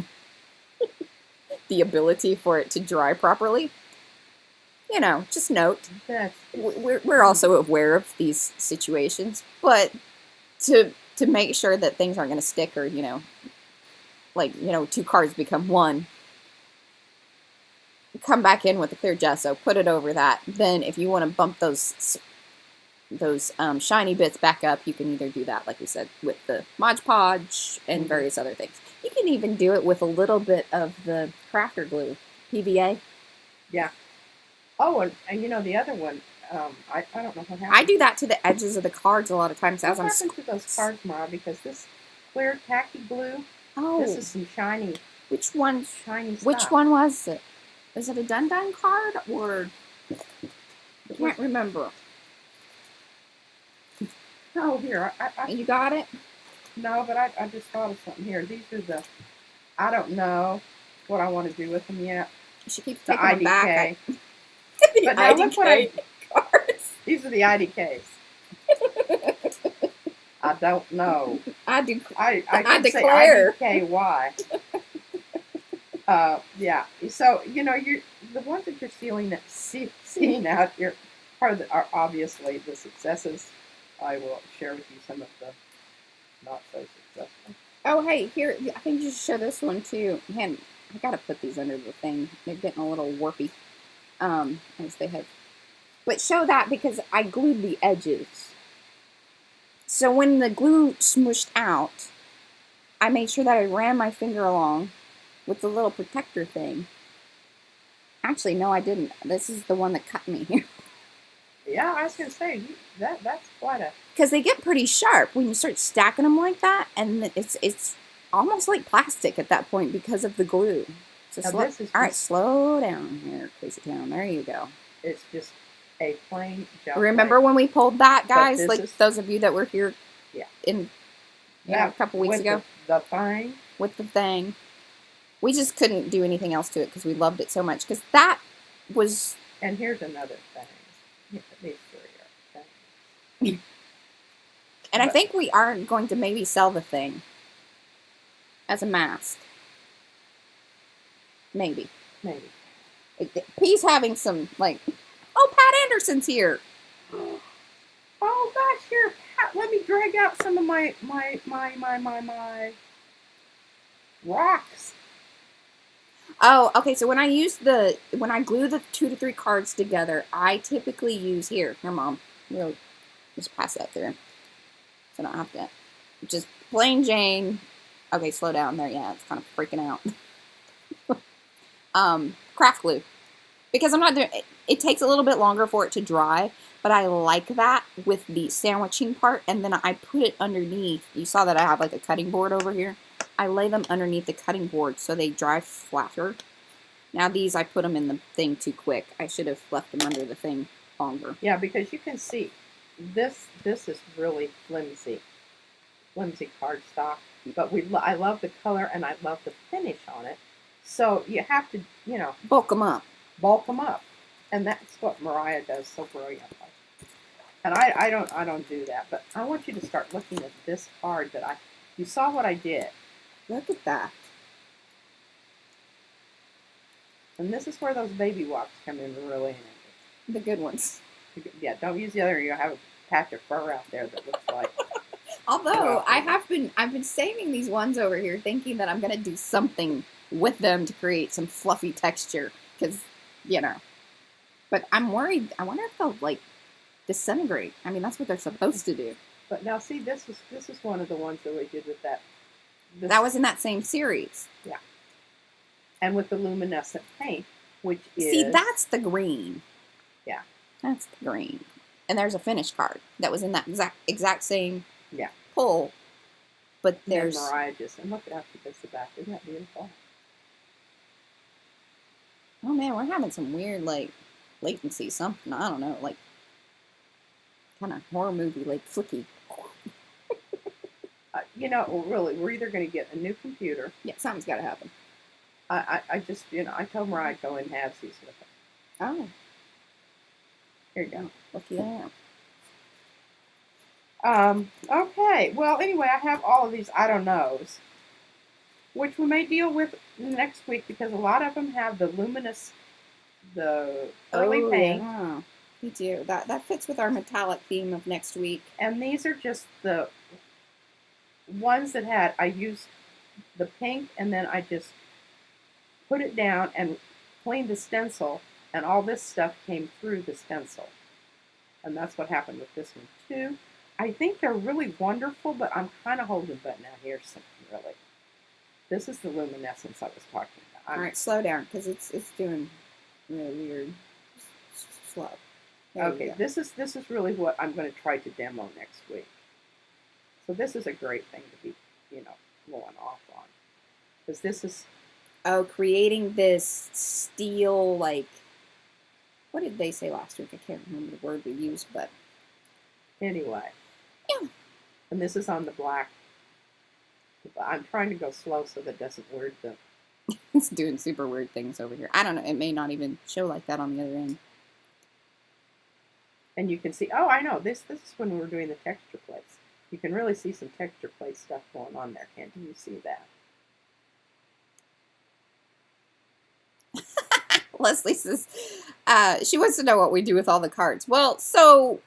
Speaker 1: the ability for it to dry properly. You know, just note. We're also aware of these situations, but to make sure that things aren't going to stick or, you know, like, you know, two cards become one. Come back in with a clear gesso, put it over that. Then if you want to bump those shiny bits back up, you can either do that, like we said, with the Mod Podge and various other things. You can even do it with a little bit of the crafter glue, PVA.
Speaker 2: Yeah. Oh, and you know the other one, I don't know what happened.
Speaker 1: I do that to the edges of the cards a lot of times.
Speaker 2: What happened to those cards, Mara? Because this clear tacky glue, this is some shiny.
Speaker 1: Which one?
Speaker 2: Shiny stuff.
Speaker 1: Which one was it? Is it a Dun Dun card or I can't remember.
Speaker 2: Oh, here
Speaker 1: You got it?
Speaker 2: No, but I just thought of something here. These are the I don't know what I want to do with them yet.
Speaker 1: She keeps
Speaker 2: the
Speaker 1: taking them back.
Speaker 2: The but now look what cards. These are the IDKs. I don't know.
Speaker 1: I
Speaker 2: can
Speaker 1: declare.
Speaker 2: Say IDKY. Yeah. So you know, the ones that you're seeing out here are obviously the successes. I will share with you some of the not so successful.
Speaker 1: Oh, hey, here, I think you should show this one too. Man, I gotta put these under the thing. They're getting a little warpy, as they have. But show that because I glued the edges. So when the glue smooshed out, I made sure that I ran my finger along with the little protector thing. Actually, no, I didn't. This is the one that cut me here.
Speaker 2: Yeah, I was going to say, that's quite a...
Speaker 1: Because they get pretty sharp when you start stacking them like that, and it's almost like plastic at that point because of the glue. So alright, slow down here, Crazy Town. There you go.
Speaker 2: It's just a plain gel.
Speaker 1: Remember when we pulled that, guys? Like those of you that were here in a couple weeks ago?
Speaker 2: The thing.
Speaker 1: With the thing. We just couldn't do anything else to it because we loved it so much. Because that was...
Speaker 2: And here's another thing. These three are things.
Speaker 1: And I think we are going to maybe sell the thing as a mask. Maybe. He's having some, like, oh, Pat Anderson's here.
Speaker 2: Oh, gosh, here, Pat, let me drag out some of my rocks.
Speaker 1: Oh, okay, so when I glue the 2 to 3 cards together, I typically use, here, Mom, we'll just pass that through. So I don't have to, just plain Jane, okay, slow down there, yeah, it's kind of freaking out. Craft glue. Because I'm not doing, it takes a little bit longer for it to dry, but I like that with the sandwiching part, and then I put it underneath. You saw that I have like a cutting board over here. I lay them underneath the cutting board so they dry flatter. Now these, I put them in the thing too quick. I should have left them under the thing longer.
Speaker 2: Yeah, because you can see this is really flimsy cardstock. But I love the color and I love the finish on it. So you have to,
Speaker 1: bulk them up.
Speaker 2: And that's what Mariah does so brilliantly. And I don't do that. But I want you to start looking at this card that you saw what I did.
Speaker 1: Look at that.
Speaker 2: And this is where those baby walks come in really handy.
Speaker 1: The good ones.
Speaker 2: Yeah, don't use the other. You'll have a patch of fur out there that looks like.
Speaker 1: Although I've been saving these ones over here, thinking that I'm gonna do something with them to create some fluffy texture, because But I'm worried. I wonder if they'll like disintegrate. I mean, that's what they're supposed to do.
Speaker 2: But now, see, this is one of the ones that we did with that.
Speaker 1: That was in that same series.
Speaker 2: Yeah. And with the luminescent paint, which is...
Speaker 1: See, that's the green.
Speaker 2: Yeah.
Speaker 1: That's the green. And there's a finish card that was in that exact same pull. But there's...
Speaker 2: And Mariah and look at how she does the back. Isn't that beautiful?
Speaker 1: Oh, man, we're having some weird, like, latency. Something, I don't know, like, kind of horror movie, like, flicky.
Speaker 2: Really, we're either going to get a new computer.
Speaker 1: Yeah, something's got to happen.
Speaker 2: I just, I told Mariah I'd go in halvesies with it.
Speaker 1: Oh.
Speaker 2: Here you go.
Speaker 1: Looky there.
Speaker 2: Okay. Well, anyway, I have all of these I don't knows, which we may deal with next week because a lot of them have the luminous, the early paint.
Speaker 1: Yeah. Me too. That fits with our metallic theme of next week.
Speaker 2: And these are just the ones that I used the pink and then I just put it down and cleaned the stencil, and all this stuff came through the stencil. And that's what happened with this one too. I think they're really wonderful, but I'm kind of holding button out here really. This is the luminescence I was talking about.
Speaker 1: All right, slow down because it's doing really weird. Slow.
Speaker 2: Okay, this is really what I'm going to try to demo next week. So this is a great thing to be, going off on, because this is.
Speaker 1: Oh, creating this steel, like, what did they say last week? I can't remember the word we used, but.
Speaker 2: Anyway.
Speaker 1: Yeah.
Speaker 2: And this is on the black. I'm trying to go slow so that doesn't weird them.
Speaker 1: It's doing super weird things over here. I don't know. It may not even show like that on the other end.
Speaker 2: And you can see, oh, I know. This is when we were doing the texture plates. You can really see some texture plate stuff going on there. Can't you see that?
Speaker 1: Leslie says she wants to know what we do with all the cards. Well, so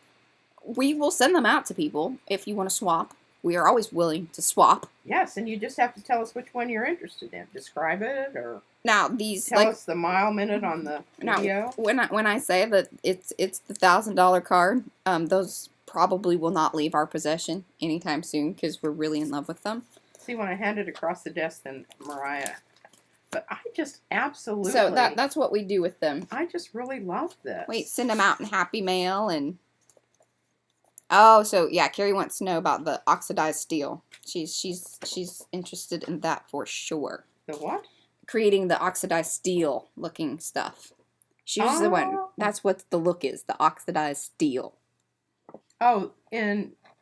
Speaker 1: we will send them out to people if you want to swap. We are always willing to swap.
Speaker 2: Yes, and you just have to tell us which one you're interested in. Describe it, or
Speaker 1: now these
Speaker 2: tell us the mile minute on the video.
Speaker 1: Now, when I say that it's the $1,000 card, those probably will not leave our possession anytime soon because we're really in love with them.
Speaker 2: See, when I hand it across the desk, then Mariah. But I just absolutely.
Speaker 1: So that's what we do with them.
Speaker 2: I just really love this.
Speaker 1: Wait, send them out in Happy Mail and. Oh, so yeah, Carrie wants to know about the oxidized steel. She's interested in that for sure.
Speaker 2: The what?
Speaker 1: Creating the oxidized steel looking stuff. She's the one. That's what the look is. The oxidized steel.
Speaker 2: Oh,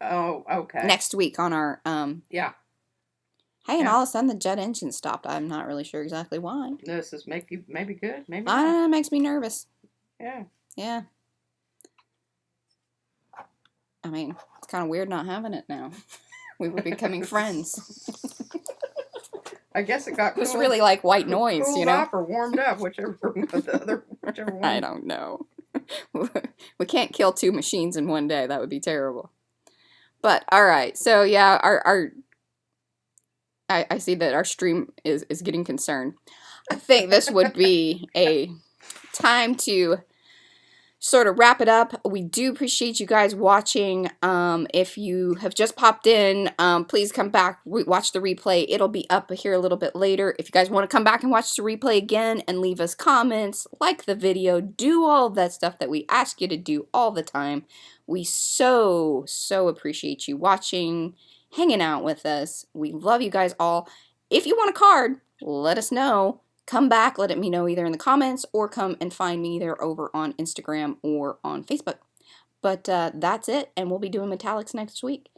Speaker 2: okay.
Speaker 1: Next week on our
Speaker 2: Yeah.
Speaker 1: Hey, and all of a sudden the jet engine stopped. I'm not really sure exactly why.
Speaker 2: This is maybe good, maybe
Speaker 1: I don't know, it makes me nervous.
Speaker 2: Yeah.
Speaker 1: Yeah. I mean, it's kind of weird not having it now. We were becoming friends.
Speaker 2: I guess it got.
Speaker 1: It was really like white noise,
Speaker 2: cooled off or warmed up, whichever one.
Speaker 1: I don't know. We can't kill two machines in one day. That would be terrible. But all right, so yeah, I see that our stream is getting concerned. I think this would be a time to sort of wrap it up. We do appreciate you guys watching. If you have just popped in, please come back, watch the replay. It'll be up here a little bit later. If you guys want to come back and watch the replay again and leave us comments, like the video, do all that stuff that we ask you to do all the time. We so appreciate you watching, hanging out with us. We love you guys all. If you want a card, let us know. come back, let me know either in the comments or come and find me either over on Instagram or on Facebook. But that's it, and we'll be doing metallics next week.